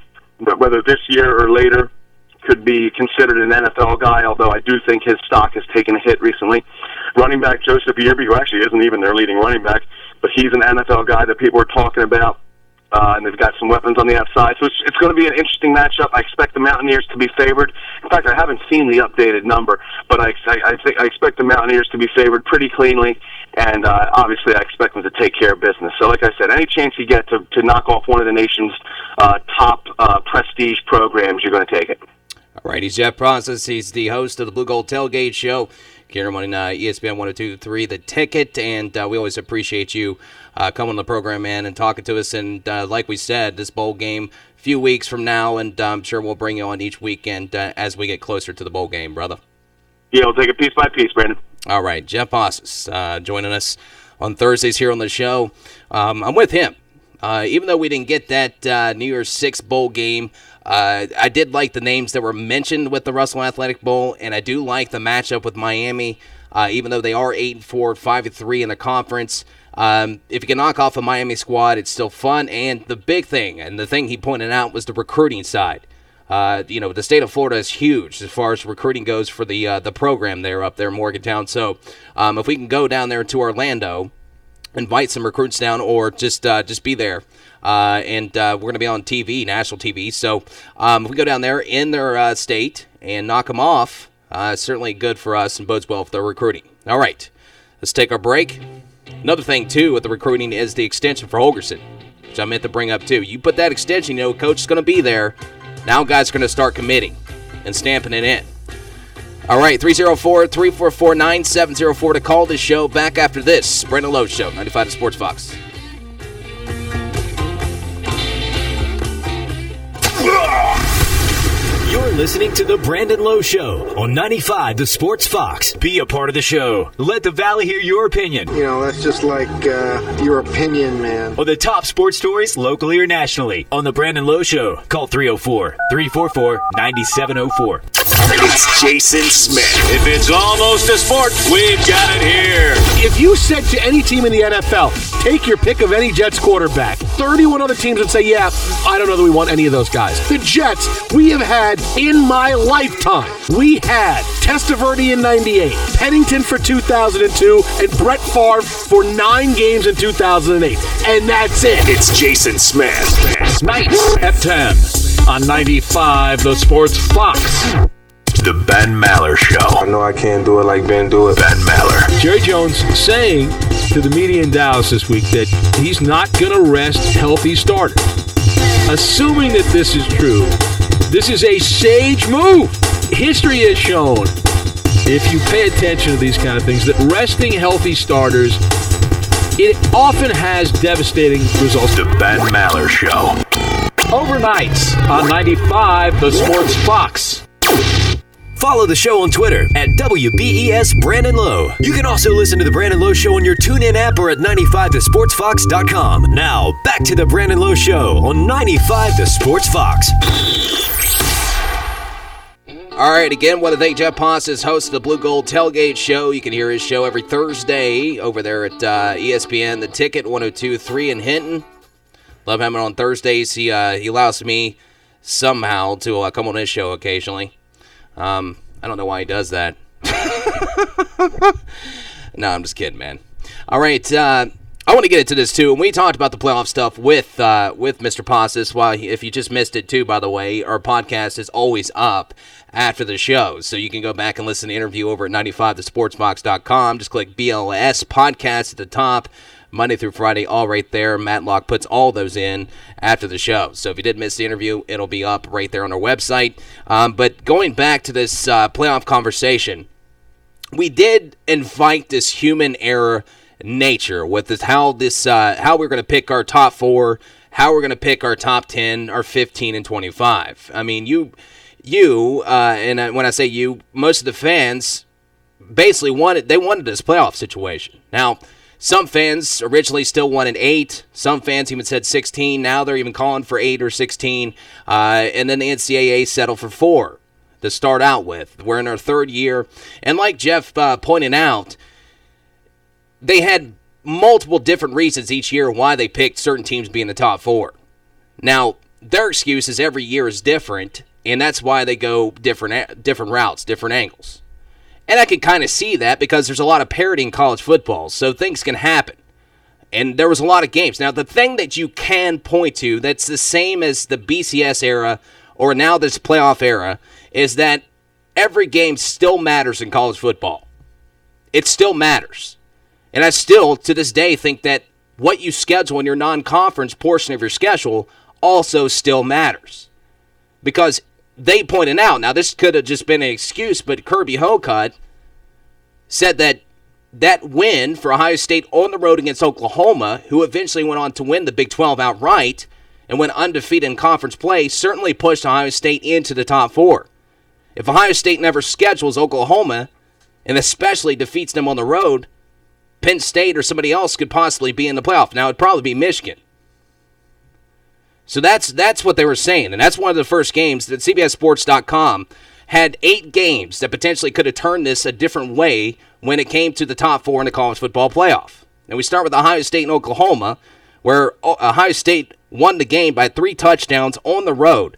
whether this year or later, could be considered an NFL guy, although I do think his stock has taken a hit recently. Running back Joseph Yearby, who actually isn't even their leading running back, but he's an NFL guy that people are talking about, and they've got some weapons on the outside. So it's going to be an interesting matchup. I expect the Mountaineers to be favored. In fact, I haven't seen the updated number, but I expect the Mountaineers to be favored pretty cleanly, and obviously I expect them to take care of business. So like I said, any chance you get to knock off one of the nation's top prestige programs, you're going to take it. All right, he's Jeff Process. He's the host of the Blue Gold Tailgate Show here on ESPN 102.3 The Ticket, and we always appreciate you coming on the program, man, and talking to us. And like we said, this bowl game a few weeks from now, and I'm sure we'll bring you on each weekend as we get closer to the bowl game, brother. Yeah, we'll take it piece by piece, Brandon. All right, Jeff Process joining us on Thursdays here on the show. I'm with him. Even though we didn't get that New Year's 6 bowl game, I did like the names that were mentioned with the Russell Athletic Bowl, and I do like the matchup with Miami, even though they are 8-4, 5-3 in the conference. If you can knock off a Miami squad, it's still fun. And the big thing, and the thing he pointed out, was the recruiting side. The state of Florida is huge as far as recruiting goes for the program there up there in Morgantown. So if we can go down there to Orlando, invite some recruits down, or just be there. And we're going to be on TV, national TV. So if we go down there in their state and knock them off, certainly good for us and bodes well for their recruiting. All right, let's take our break. Another thing, too, with the recruiting is the extension for Holgerson, which I meant to bring up, too. You put that extension, coach is going to be there. Now guys are going to start committing and stamping it in. All right, 304-344-9704 to call this show. Back after this, Brandon Lowe Show, 95 to Sports Fox. You're listening to The Brandon Lowe Show on 95 The Sports Fox. Be a part of the show. Let the Valley hear your opinion. That's just like your opinion, man. On the top sports stories, locally or nationally, on The Brandon Lowe Show. Call 304-344-9704. It's Jason Smith. If it's almost a sport, we've got it here. If you said to any team in the NFL, take your pick of any Jets quarterback, 31 other teams would say, yeah, I don't know that we want any of those guys. The Jets, we have had in my lifetime, we had Testaverde in 98, Pennington for 2002, and Brett Favre for 9 games in 2008. And that's it. It's Jason Smith. Nights at 10 on 95, the Sports Fox. The Ben Maller Show. I know I can't do it like Ben do it. Ben Maller. Jerry Jones saying to the media in Dallas this week that he's not going to rest healthy starters. Assuming that this is true, this is a sage move. History has shown, if you pay attention to these kind of things, that resting healthy starters, it often has devastating results. The Ben Maller Show. Overnights on 95, the Sports Fox. Follow the show on Twitter at WBES Brandon Lowe. You can also listen to The Brandon Lowe Show on your TuneIn app or at 95thesportsfox.com. Now, back to The Brandon Lowe Show on 95 The Sports Fox. All right, again, want to thank Jeff Ponce, host of the Blue Gold Tailgate Show. You can hear his show every Thursday over there at ESPN, The Ticket, 102.3 in Hinton. Love having it on Thursdays. He allows me somehow to come on his show occasionally. I don't know why he does that. No, I'm just kidding, man. All right, I want to get into this, too. And we talked about the playoff stuff with Mr. Ponce. Well, if you just missed it, too, by the way, our podcast is always up after the show. So you can go back and listen to the interview over at 95thesportsbox.com. Just click BLS Podcast at the top. Monday through Friday, all right there. Matlock puts all those in after the show. So if you did miss the interview, it'll be up right there on our website. But going back to this playoff conversation, we did invite this human error nature with this, how we're going to pick our top 4, how we're going to pick our top 10, our 15, and 25. I mean, you, and when I say you, most of the fans basically wanted this playoff situation. Now, some fans originally still wanted 8. Some fans even said 16. Now they're even calling for 8 or 16. And then the NCAA settled for 4 to start out with. We're in our 3rd year. And like Jeff pointed out, they had multiple different reasons each year why they picked certain teams to be in the top 4. Now, their excuse is every year is different, and that's why they go different routes, different angles. And I can kind of see that because there's a lot of parity in college football, so things can happen. And there was a lot of games. Now, the thing that you can point to that's the same as the BCS era or now this playoff era is that every game still matters in college football. It still matters. And I still, to this day, think that what you schedule in your non-conference portion of your schedule also still matters. Because they pointed out, now this could have just been an excuse, but Kirby Hocutt said that win for Ohio State on the road against Oklahoma, who eventually went on to win the Big 12 outright and went undefeated in conference play, certainly pushed Ohio State into the top 4. If Ohio State never schedules Oklahoma, and especially defeats them on the road, Penn State or somebody else could possibly be in the playoff. Now, it'd probably be Michigan. So that's what they were saying, and that's one of the first games that CBSSports.com had 8 games that potentially could have turned this a different way when it came to the top 4 in the college football playoff. And we start with Ohio State and Oklahoma, where Ohio State won the game by 3 touchdowns on the road.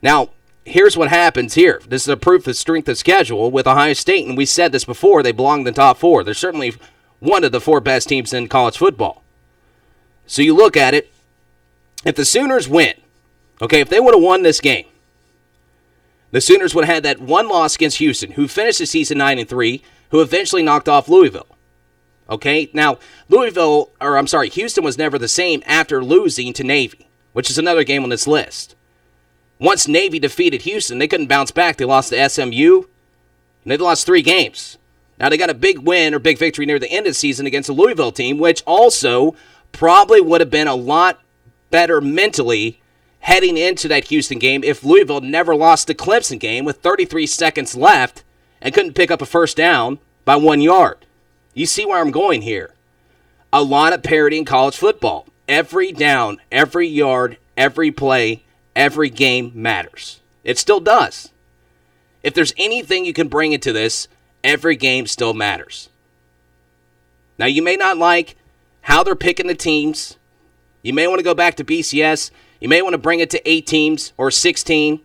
Now, here's what happens here. This is a proof of strength of schedule with Ohio State, and we said this before, they belong in the top 4. They're certainly one of the 4 best teams in college football. So you look at it, if the Sooners win, okay, if they would have won this game, the Sooners would have had that one loss against Houston, who finished the season 9-3, who eventually knocked off Louisville. Okay, now, Houston was never the same after losing to Navy, which is another game on this list. Once Navy defeated Houston, they couldn't bounce back. They lost to SMU, and they lost 3 games. Now, they got a big win or big victory near the end of the season against the Louisville team, which also probably would have been a lot better mentally heading into that Houston game if Louisville never lost the Clemson game with 33 seconds left and couldn't pick up a first down by 1 yard. You see where I'm going here. A lot of parity in college football. Every down, every yard, every play, every game matters. It still does. If there's anything you can bring into this, every game still matters. Now, you may not like how they're picking the teams. You may want to go back to BCS. You may want to bring it to 8 teams or 16.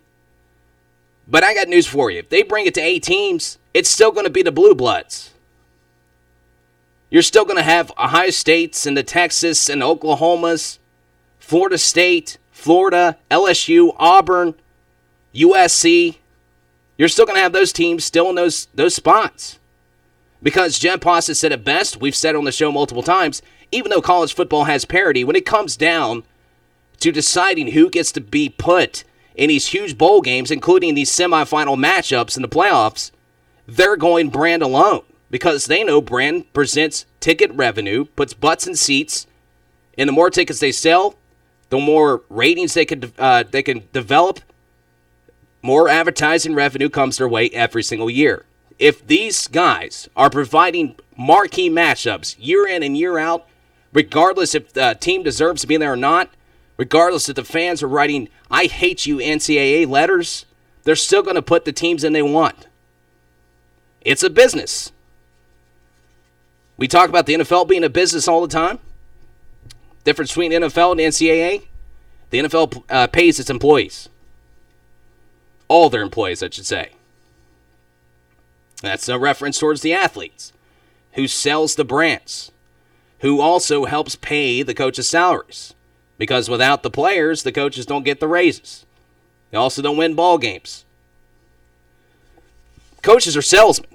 But I got news for you. If they bring it to 8 teams, it's still going to be the Blue Bloods. You're still going to have Ohio States and the Texas and Oklahomas, Florida State, Florida, LSU, Auburn, USC. You're still going to have those teams still in those spots. Because Jen Pasta said it best, we've said it on the show multiple times, even though college football has parity, when it comes down to deciding who gets to be put in these huge bowl games, including these semifinal matchups in the playoffs, they're going brand alone. Because they know brand presents ticket revenue, puts butts in seats, and the more tickets they sell, the more ratings they can develop, more advertising revenue comes their way every single year. If these guys are providing marquee matchups year in and year out, regardless if the team deserves to be there or not, regardless if the fans are writing, "I hate you, NCAA" letters, they're still going to put the teams in they want. It's a business. We talk about the NFL being a business all the time. Difference between NFL and NCAA, the NFL pays its employees. All their employees, I should say. That's a reference towards the athletes, who sells the brands, who also helps pay the coaches' salaries. Because without the players, the coaches don't get the raises. They also don't win ball games. Coaches are salesmen.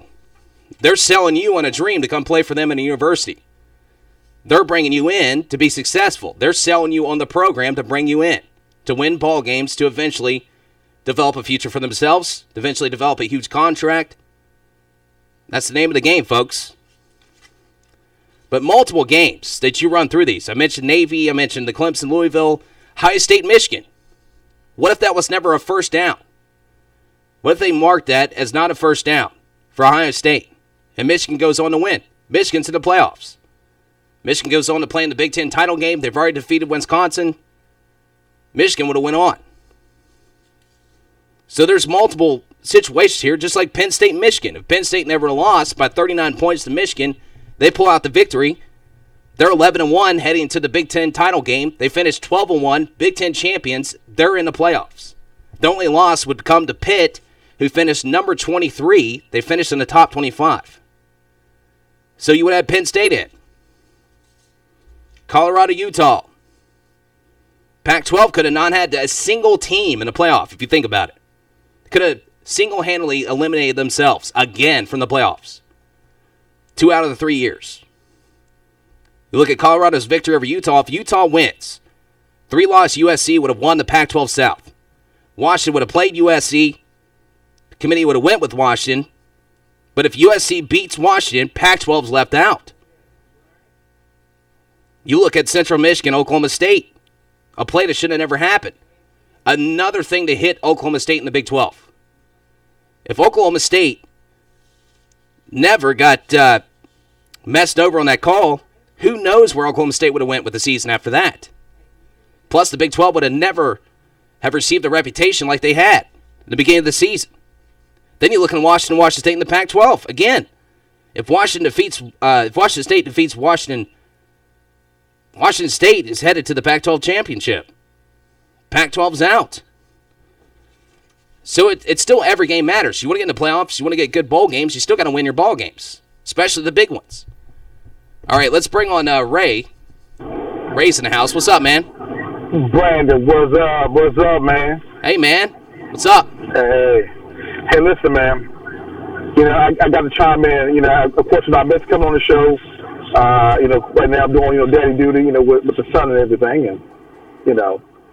They're selling you on a dream to come play for them in a university. They're bringing you in to be successful. They're selling you on the program to bring you in, to win ball games, to eventually develop a future for themselves, to eventually develop a huge contract. That's the name of the game, folks. But multiple games that you run through these. I mentioned Navy. I mentioned the Clemson, Louisville, Ohio State, Michigan. What if that was never a first down? What if they marked that as not a first down for Ohio State? And Michigan goes on to win. Michigan's in the playoffs. Michigan goes on to play in the Big Ten title game. They've already defeated Wisconsin. Michigan would have went on. So there's multiple situations here, just like Penn State and Michigan. If Penn State never lost by 39 points to Michigan, they pull out the victory. They're 11-1 heading into the Big Ten title game. They finished 12-1, Big Ten champions. They're in the playoffs. The only loss would come to Pitt, who finished number 23. They finished in the top 25. So you would have Penn State in. Colorado, Utah. Pac-12 could have not had a single team in the playoff, if you think about it. Could have single-handedly eliminated themselves again from the playoffs. 2 out of the 3 years. You look at Colorado's victory over Utah. If Utah wins, 3-loss USC would have won the Pac-12 South. Washington would have played USC. The committee would have went with Washington. But if USC beats Washington, Pac-12's left out. You look at Central Michigan, Oklahoma State. A play that should have never happened. Another thing to hit Oklahoma State in the Big 12. If Oklahoma State never got messed over on that call, who knows where Oklahoma State would have went with the season after that. Plus, the Big 12 would have never have received a reputation like they had at the beginning of the season. Then you look at Washington State in the Pac-12. Again, if Washington State defeats Washington State is headed to the Pac-12 championship. Pac-12's out. So it's still every game matters. You want to get in the playoffs, you want to get good bowl games, you still got to win your ball games, especially the big ones. All right, let's bring on Ray. Ray's in the house. What's up, man? Brandon, what's up? What's up, man? Hey, man. What's up? Hey, listen, man. You know, I got to chime in. You know, of course, I miss coming on the show. You know, right now I'm doing, daddy duty, with the son and everything, and,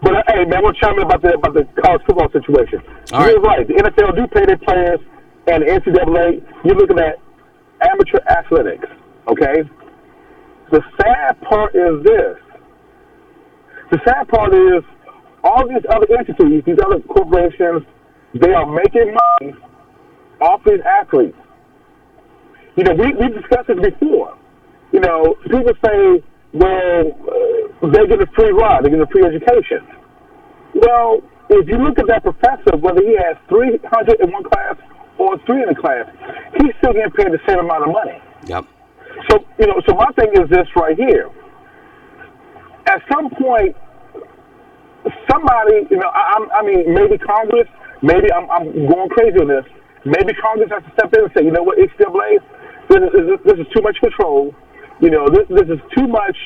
But, hey, man, I want to chime in about the college football situation. You're right. The NFL do pay their players, and the NCAA, you're looking at amateur athletics, okay? The sad part is this. The sad part is all these other entities, these other corporations, they are making money off these athletes. We've discussed this before. People say, well, they get a free ride, they get a free education. Well, if you look at that professor, whether he has 300 in one class 3 in the class, he's still getting paid the same amount of money. Yep. So, so my thing is this right here. At some point, somebody, I mean, maybe Congress, maybe I'm going crazy on this. Maybe Congress has to step in and say, you know what, HCAA, this is too much control. This is too much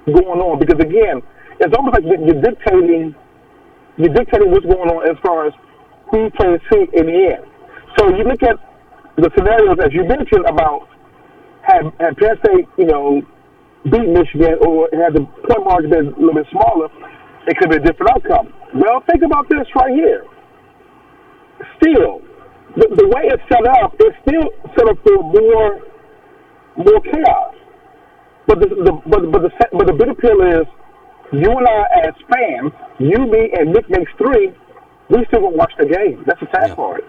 going on, because again, it's almost like you're dictating what's going on as far as who plays who in the end. So you look at the scenarios as you mentioned about had Penn State, beat Michigan, or had the point margin been a little bit smaller, it could be a different outcome. Well, think about this right here. Still, the way it's set up, it's still set up for more chaos. But the big appeal is, you and I as fans, you, me, and Nick makes 3, we still gonna watch the game. That's the sad part.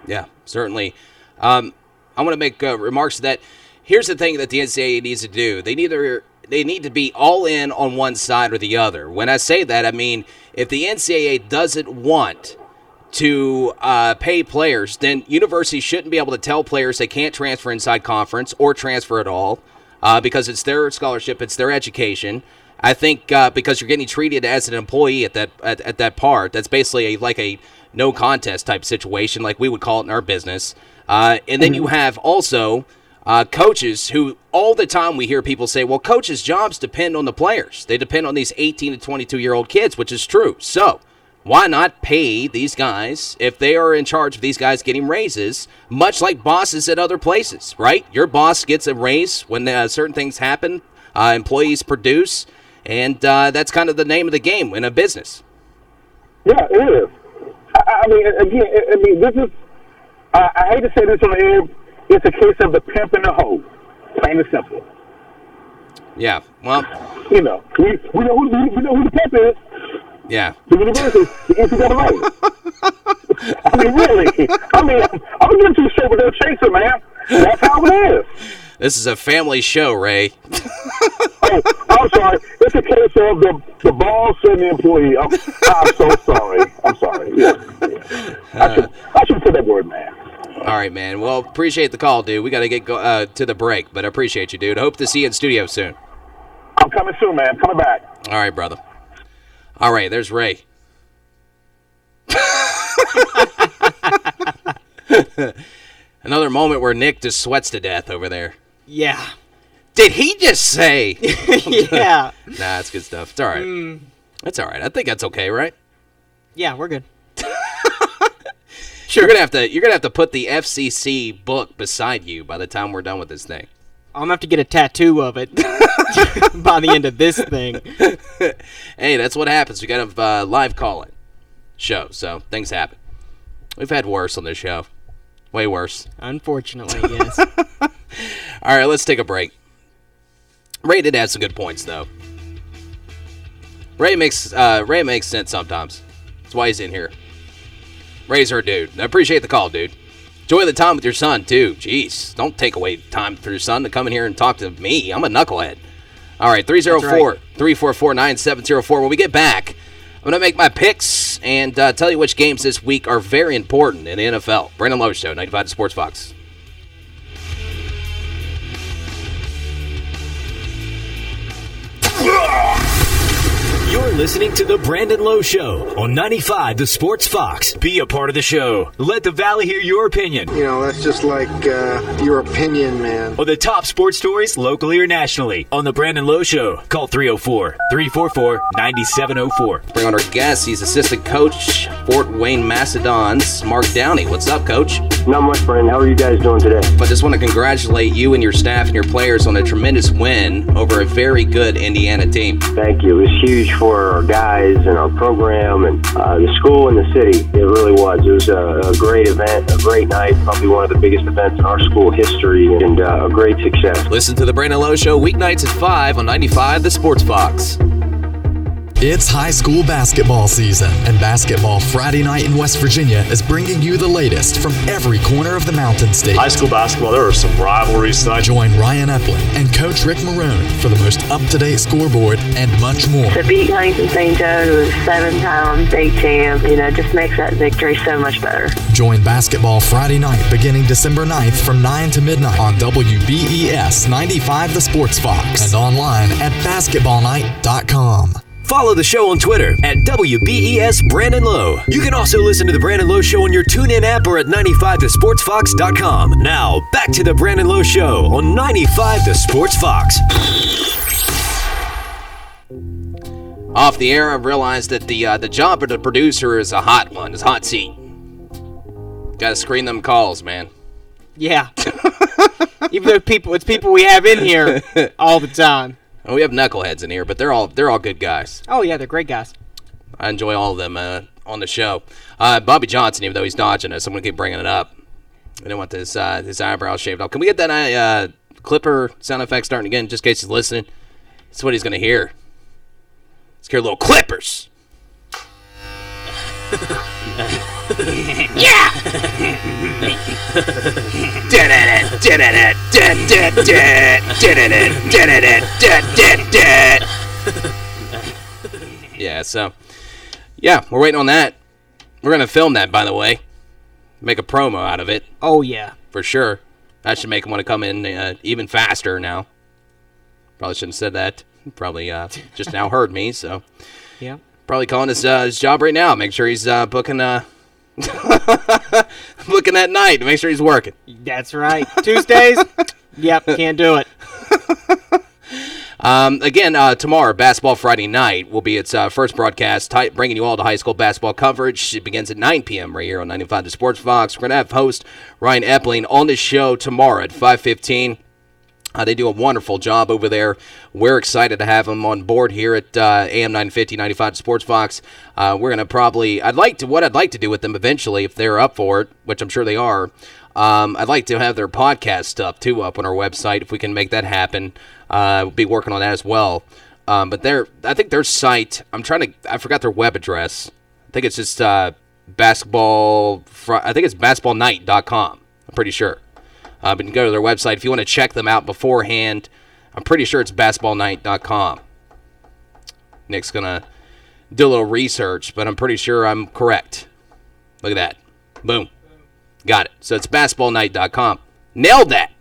Yeah, certainly. I want to make remarks to that. Here's the thing that the NCAA needs to do. They need to be all in on one side or the other. When I say that, I mean if the NCAA doesn't want to pay players, then universities shouldn't be able to tell players they can't transfer inside conference or transfer at all because it's their scholarship, it's their education. I think because you're getting treated as an employee at that part, that's basically like a no contest type situation, like we would call it in our business. And then you have also coaches who all the time we hear people say, well, coaches' jobs depend on the players. They depend on these 18 to 22-year-old kids, which is true. So why not pay these guys if they are in charge of these guys getting raises, much like bosses at other places, right? Your boss gets a raise when certain things happen, employees produce, and that's kind of the name of the game in a business. Yeah, it is. I mean, again, this is, I hate to say this on the air, it's a case of the pimp and the hoe, plain and simple. Yeah, well. We know who the pimp is. Yeah. The university, the NCAA. I mean, really. I'm getting too straight with their chaser, man. That's how it is. This is a family show, Ray. Oh, I'm sorry. It's a case of the boss and the employee. I'm so sorry. I'm sorry. Yeah. I should put that word, man. All right, man. Well, appreciate the call, dude. We got to get to the break, but I appreciate you, dude. Hope to see you in studio soon. I'm coming soon, man. I'm coming back. All right, brother. All right, there's Ray. Another moment where Nick just sweats to death over there. Yeah. Did he just say? Yeah. Nah, it's good stuff. It's all right. It's all right. I think that's okay, right? Yeah, we're good. Sure. You're gonna have to put the FCC book beside you by the time we're done with this thing. I'm gonna have to get a tattoo of it by the end of this thing. Hey, that's what happens. We got a live call-in show, so things happen. We've had worse on this show. Way worse. Unfortunately, yes. All right, let's take a break. Ray did have some good points, though. Ray makes sense sometimes. That's why he's in here. Ray's her dude. I appreciate the call, dude. Enjoy the time with your son, too. Jeez, don't take away time for your son to come in here and talk to me. I'm a knucklehead. All right, 304-344-9704. When we get back, I'm going to make my picks and tell you which games this week are very important in the NFL. Brandon Lowe Show, 95 Sports Fox. You're listening to The Brandon Lowe Show on 95 The Sports Fox. Be a part of the show. Let the Valley hear your opinion. That's just like your opinion, man. On the top sports stories, locally or nationally, on The Brandon Lowe Show. Call 304-344-9704. Bring on our guest. He's assistant coach, Fort Wayne Macedons, Mark Downey. What's up, Coach? Not much, Brandon. How are you guys doing today? I just want to congratulate you and your staff and your players on a tremendous win over a very good Indiana team. Thank you. It was huge for our guys and our program and the school and the city. It really was. It was a great event, a great night, probably one of the biggest events in our school history, and a great success. Listen to The Brandon Lowe Show weeknights at 5 on 95 The Sports Fox. It's high school basketball season, and Basketball Friday Night in West Virginia is bringing you the latest from every corner of the Mountain State. High school basketball, there are some rivalries tonight. Join Ryan Epling and Coach Rick Maroon for the most up-to-date scoreboard and much more. To beat Huntington St. Joe, who is 7-time state champ, just makes that victory so much better. Join Basketball Friday Night beginning December 9th from 9 to midnight on WBES 95 The Sports Fox and online at basketballnight.com. Follow the show on Twitter at WBES Brandon Lowe. You can also listen to The Brandon Lowe Show on your TuneIn app or at 95thesportsfox.com. Now, back to The Brandon Lowe Show on 95 The Sports Fox. Off the air, I've realized that the job of the producer is a hot one. It's a hot seat. Got to screen them calls, man. Yeah. Even though it's people we have in here all the time. Oh, we have knuckleheads in here, but they're all good guys. Oh yeah, they're great guys. I enjoy all of them on the show. Bobby Johnson, even though he's dodging us, I'm gonna keep bringing it up. I don't want his eyebrows shaved off. Can we get that Clipper sound effect starting again, just in case he's listening? That's what he's gonna hear. Let's hear little Clippers. Yeah. Yeah, so we're waiting on that. We're gonna film that, by the way. Make a promo out of it. Oh yeah, for sure. That should make him want to come in even faster now. Probably shouldn't have said that. Probably just now heard me, so yeah. Probably calling his job right now. Make sure he's booking booking that night. Make sure he's working. That's right. Tuesdays. Yep, can't do it. Again, tomorrow, Basketball Friday Night will be its first broadcast, bringing you all to high school basketball coverage. It begins at 9 p.m. right here on 95 The Sports Fox. We're going to have host Ryan Epling on the show tomorrow at 5:15. They do a wonderful job over there. We're excited to have them on board here at AM 950, 95 Sports Fox. We're going to probably, what I'd like to do with them eventually, if they're up for it, which I'm sure they are, I'd like to have their podcast stuff, too, up on our website, if we can make that happen. We'll be working on that as well. But I think their site, I forgot their web address. I think it's just basketballnight.com. I'm pretty sure. But you can go to their website if you want to check them out beforehand. I'm pretty sure it's basketballnight.com. Nick's going to do a little research, but I'm pretty sure I'm correct. Look at that. Boom. Got it. So it's basketballnight.com. Nailed that.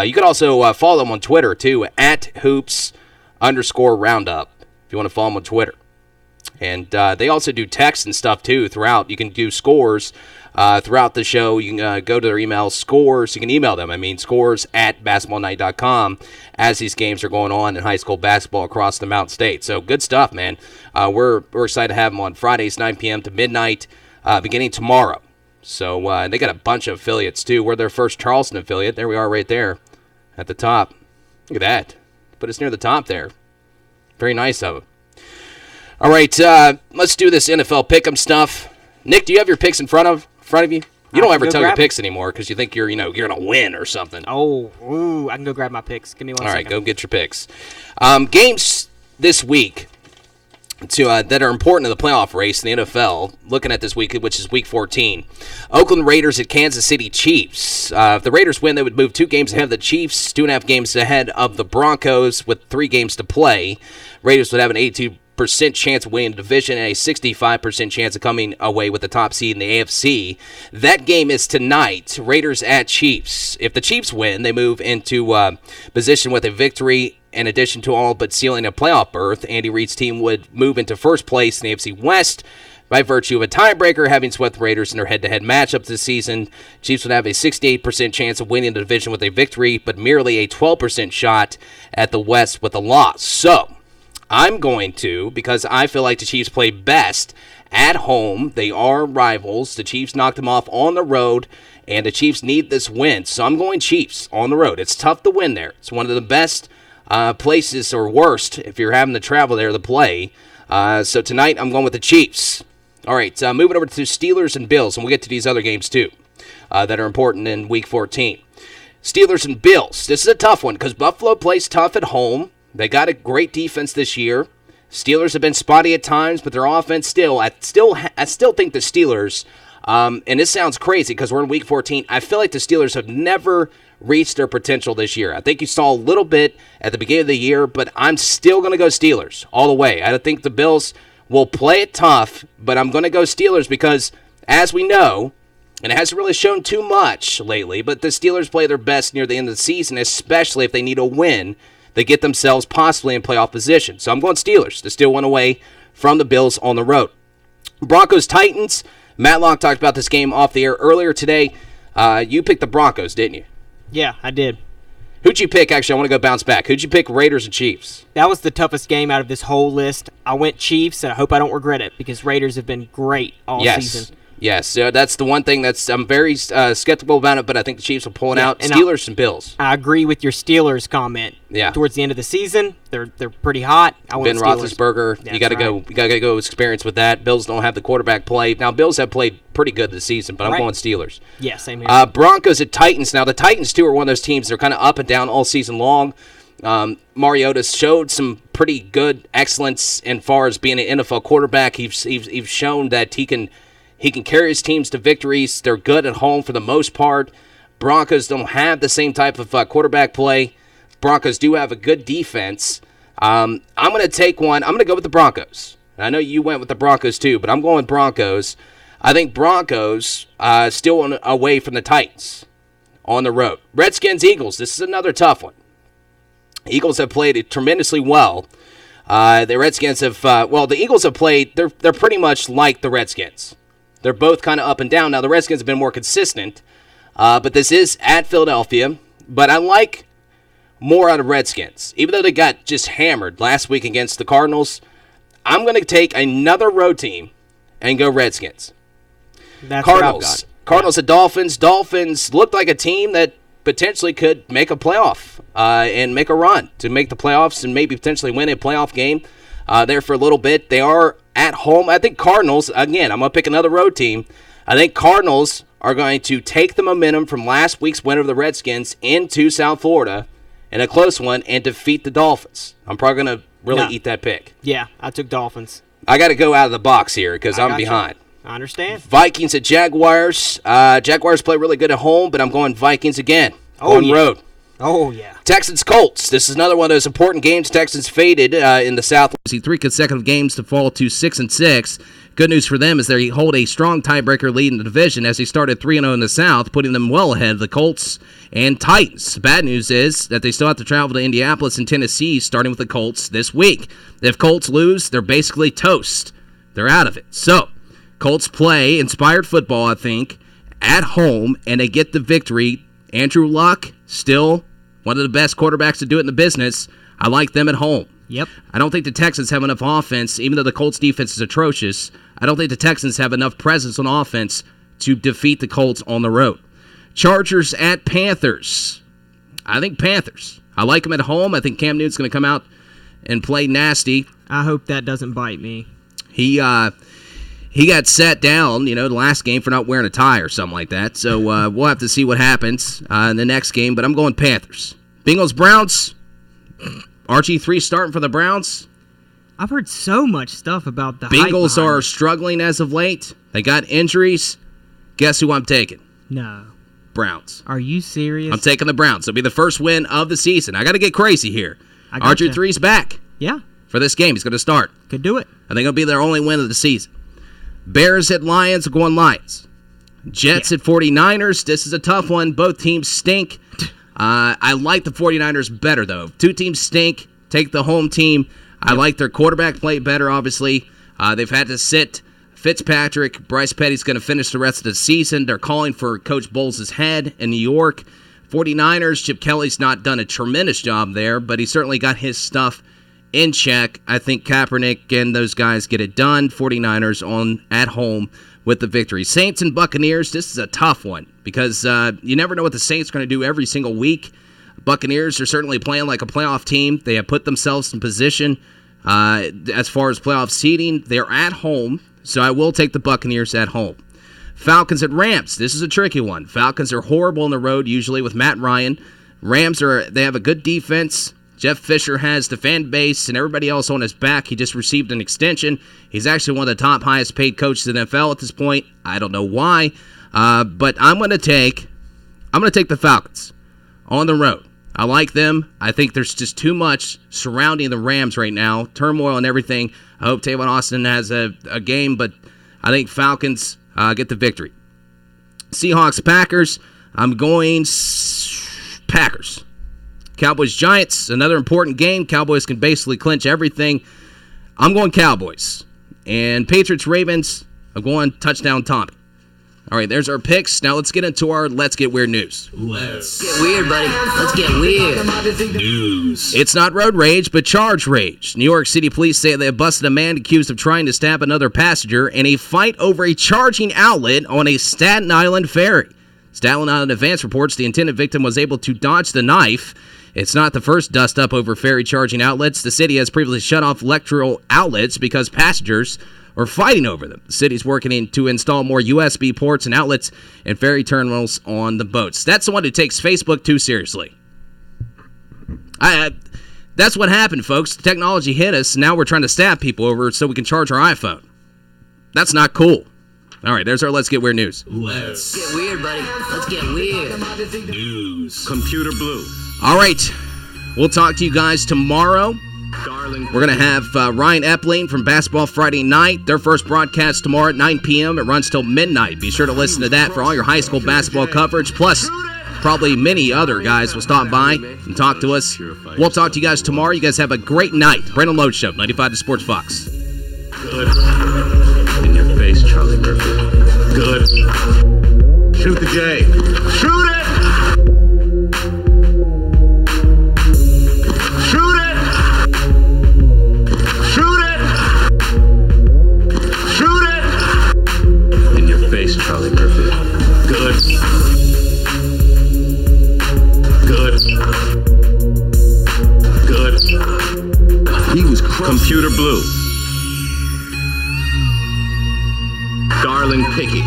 You can also follow them on Twitter, too, at hoops_roundup, if you want to follow them on Twitter. And they also do text and stuff, too, throughout. You can do scores throughout the show. You can go to their email, scores. You can email them. Scores at basketballnight.com as these games are going on in high school basketball across the Mountain State. So good stuff, man. We're excited to have them on Fridays, 9 p.m. to midnight, beginning tomorrow. So they got a bunch of affiliates, too. We're their first Charleston affiliate. There we are right there at the top. Look at that. Put us near the top there. Very nice of them. All right, let's do this NFL pick'em stuff. Nick, do you have your picks in front of you? You don't ever tell your picks anymore because you think you're going to win or something. Oh, I can go grab my picks. Give me one second. All right, go get your picks. Games this week that are important to the playoff race in the NFL, looking at this week, which is Week 14. Oakland Raiders at Kansas City Chiefs. If the Raiders win, they would move 2 games ahead of the Chiefs, 2.5 games ahead of the Broncos with 3 games to play. Raiders would have an 82% chance of winning the division and a 65% chance of coming away with the top seed in the AFC. That game is tonight, Raiders at Chiefs. If the Chiefs win, they move into position with a victory in addition to all but sealing a playoff berth. Andy Reid's team would move into first place in the AFC West by virtue of a tiebreaker, having swept the Raiders in their head-to-head matchups this season. Chiefs would have a 68% chance of winning the division with a victory, but merely a 12% shot at the West with a loss. So, I'm going to, because I feel like the Chiefs play best at home. They are rivals. The Chiefs knocked them off on the road, and the Chiefs need this win. So I'm going Chiefs on the road. It's tough to win there. It's one of the best places, or worst, if you're having to travel there to play. So tonight, I'm going with the Chiefs. All right, moving over to Steelers and Bills, and we'll get to these other games too that are important in Week 14. Steelers and Bills. This is a tough one because Buffalo plays tough at home. They got a great defense this year. Steelers have been spotty at times, but their offense I still think the Steelers, and this sounds crazy because we're in Week 14, I feel like the Steelers have never reached their potential this year. I think you saw a little bit at the beginning of the year, but I'm still going to go Steelers all the way. I think the Bills will play it tough, but I'm going to go Steelers because, as we know, and it hasn't really shown too much lately, but the Steelers play their best near the end of the season, especially if they need a win. They get themselves possibly in playoff position. So I'm going Steelers to steal one away from the Bills on the road. Broncos-Titans. Matlock talked about this game off the air earlier today. You picked the Broncos, didn't you? Yeah, I did. Who'd you pick? Actually, I want to go bounce back. Who'd you pick, Raiders and Chiefs? That was the toughest game out of this whole list. I went Chiefs, and I hope I don't regret it because Raiders have been great all season. Yes, that's the one thing I'm very skeptical about it, but I think the Chiefs will pull it out. Steelers and Bills. I agree with your Steelers comment. Yeah. Towards the end of the season, they're pretty hot. I want Ben Steelers. Roethlisberger, you got to go. You got to go experience with that. Bills don't have the quarterback play. Now, Bills have played pretty good this season, but I'm going Steelers. Yeah, same here. Broncos at Titans. Now, the Titans, too, are one of those teams that are kind of up and down all season long. Mariota showed some pretty good excellence as far as being an NFL quarterback. He's shown that he can carry his teams to victories. They're good at home for the most part. Broncos don't have the same type of quarterback play. Broncos do have a good defense. I'm going to take one. I'm going to go with the Broncos. I know you went with the Broncos too, but I'm going Broncos. I think Broncos still away from the Titans on the road. Redskins, Eagles. This is another tough one. Eagles have played it tremendously well. The Redskins have, the Eagles have played, they're pretty much like the Redskins. They're both kind of up and down. Now, the Redskins have been more consistent, but this is at Philadelphia. But I like more out of Redskins. Even though they got just hammered last week against the Cardinals, I'm going to take another road team and go Redskins. That's Cardinals. Cardinals at Dolphins. Dolphins looked like a team that potentially could make a playoff and make a run to make the playoffs and maybe potentially win a playoff game there for a little bit. They are at home. I think Cardinals, again, I'm going to pick another road team. I think Cardinals are going to take the momentum from last week's win over the Redskins into South Florida in a close one and defeat the Dolphins. I'm probably going to really eat that pick. Yeah, I took Dolphins. I got to go out of the box here because I'm behind. I understand. Vikings at Jaguars. Jaguars play really good at home, but I'm going Vikings again on road. Oh, yeah. Texans Colts. This is another one of those important games. Texans faded in the South. See 3 consecutive games to fall to 6-6. Good news for them is they hold a strong tiebreaker lead in the division as they started 3-0 in the South, putting them well ahead of the Colts and Titans. Bad news is that they still have to travel to Indianapolis and Tennessee, starting with the Colts this week. If Colts lose, they're basically toast. They're out of it. So, Colts play inspired football, I think, at home, and they get the victory. Andrew Luck, still one of the best quarterbacks to do it in the business. I like them at home. Yep. I don't think the Texans have enough offense, even though the Colts defense is atrocious. I don't think the Texans have enough presence on offense to defeat the Colts on the road. Chargers at Panthers. I think Panthers. I like them at home. I think Cam Newton's going to come out and play nasty. I hope that doesn't bite me. He got sat down, the last game for not wearing a tie or something like that. So we'll have to see what happens in the next game. But I'm going Panthers. Bengals, Browns. RG3 starting for the Browns. I've heard so much stuff about the Bengals are struggling as of late. They got injuries. Guess who I'm taking? No. Browns. Are you serious? I'm taking the Browns. It'll be the first win of the season. I got to get crazy here. RG3's back. Yeah. For this game. He's going to start. Could do it. I think it'll be their only win of the season. Bears at Lions, going Lions. Jets at 49ers. This is a tough one. Both teams stink. I like the 49ers better, though. Two teams stink. Take the home team. I like their quarterback play better, obviously. They've had to sit Fitzpatrick. Bryce Petty's going to finish the rest of the season. They're calling for Coach Bowles' head in New York. 49ers, Chip Kelly's not done a tremendous job there, but he certainly got his stuff in check. I think Kaepernick and those guys get it done. 49ers at home with the victory. Saints and Buccaneers, this is a tough one because you never know what the Saints are going to do every single week. Buccaneers are certainly playing like a playoff team. They have put themselves in position as far as playoff seeding. They're at home, so I will take the Buccaneers at home. Falcons at Rams. This is a tricky one. Falcons are horrible on the road, usually with Matt Ryan. Rams they have a good defense. Jeff Fisher has the fan base and everybody else on his back. He just received an extension. He's actually one of the top highest paid coaches in the NFL at this point. I don't know why, but I'm going to take the Falcons on the road. I like them. I think there's just too much surrounding the Rams right now, turmoil and everything. I hope Tavon Austin has a game, but I think Falcons get the victory. Seahawks, Packers. I'm going Packers. Cowboys, Giants, another important game. Cowboys can basically clinch everything. I'm going Cowboys. And Patriots, Ravens, I'm going touchdown Tommy. All right, there's our picks. Now let's get into our Let's Get Weird news. Let's get weird, buddy. Let's get weird. News. It's not road rage, but charge rage. New York City police say they have busted a man accused of trying to stab another passenger in a fight over a charging outlet on a Staten Island ferry. Staten Island Advance reports the intended victim was able to dodge the knife. It's not the first dust-up over ferry charging outlets. The city has previously shut off electrical outlets because passengers are fighting over them. The city's working to install more USB ports and outlets and ferry terminals on the boats. That's the one who takes Facebook too seriously. That's what happened, folks. The technology hit us, and now we're trying to stab people over so we can charge our iPhone. That's not cool. All right, there's our Let's Get Weird news. Let's get weird, buddy. Let's get weird. News. Computer Blue. All right, we'll talk to you guys tomorrow. We're going to have Ryan Epling from Basketball Friday Night. Their first broadcast tomorrow at 9 p.m. It runs till midnight. Be sure to listen to that for all your high school basketball coverage. Plus, probably many other guys will stop by and talk to us. We'll talk to you guys tomorrow. You guys have a great night. Brandon Lowe Show, 95 to Sports Fox. Good. In your face, Charlie Murphy. Good. Shoot the J. Shoot it! Shoot it! Shoot it! Shoot it! In your face, Charlie Murphy. Good. Good. Good. He was Computer Blue. Darling Picky.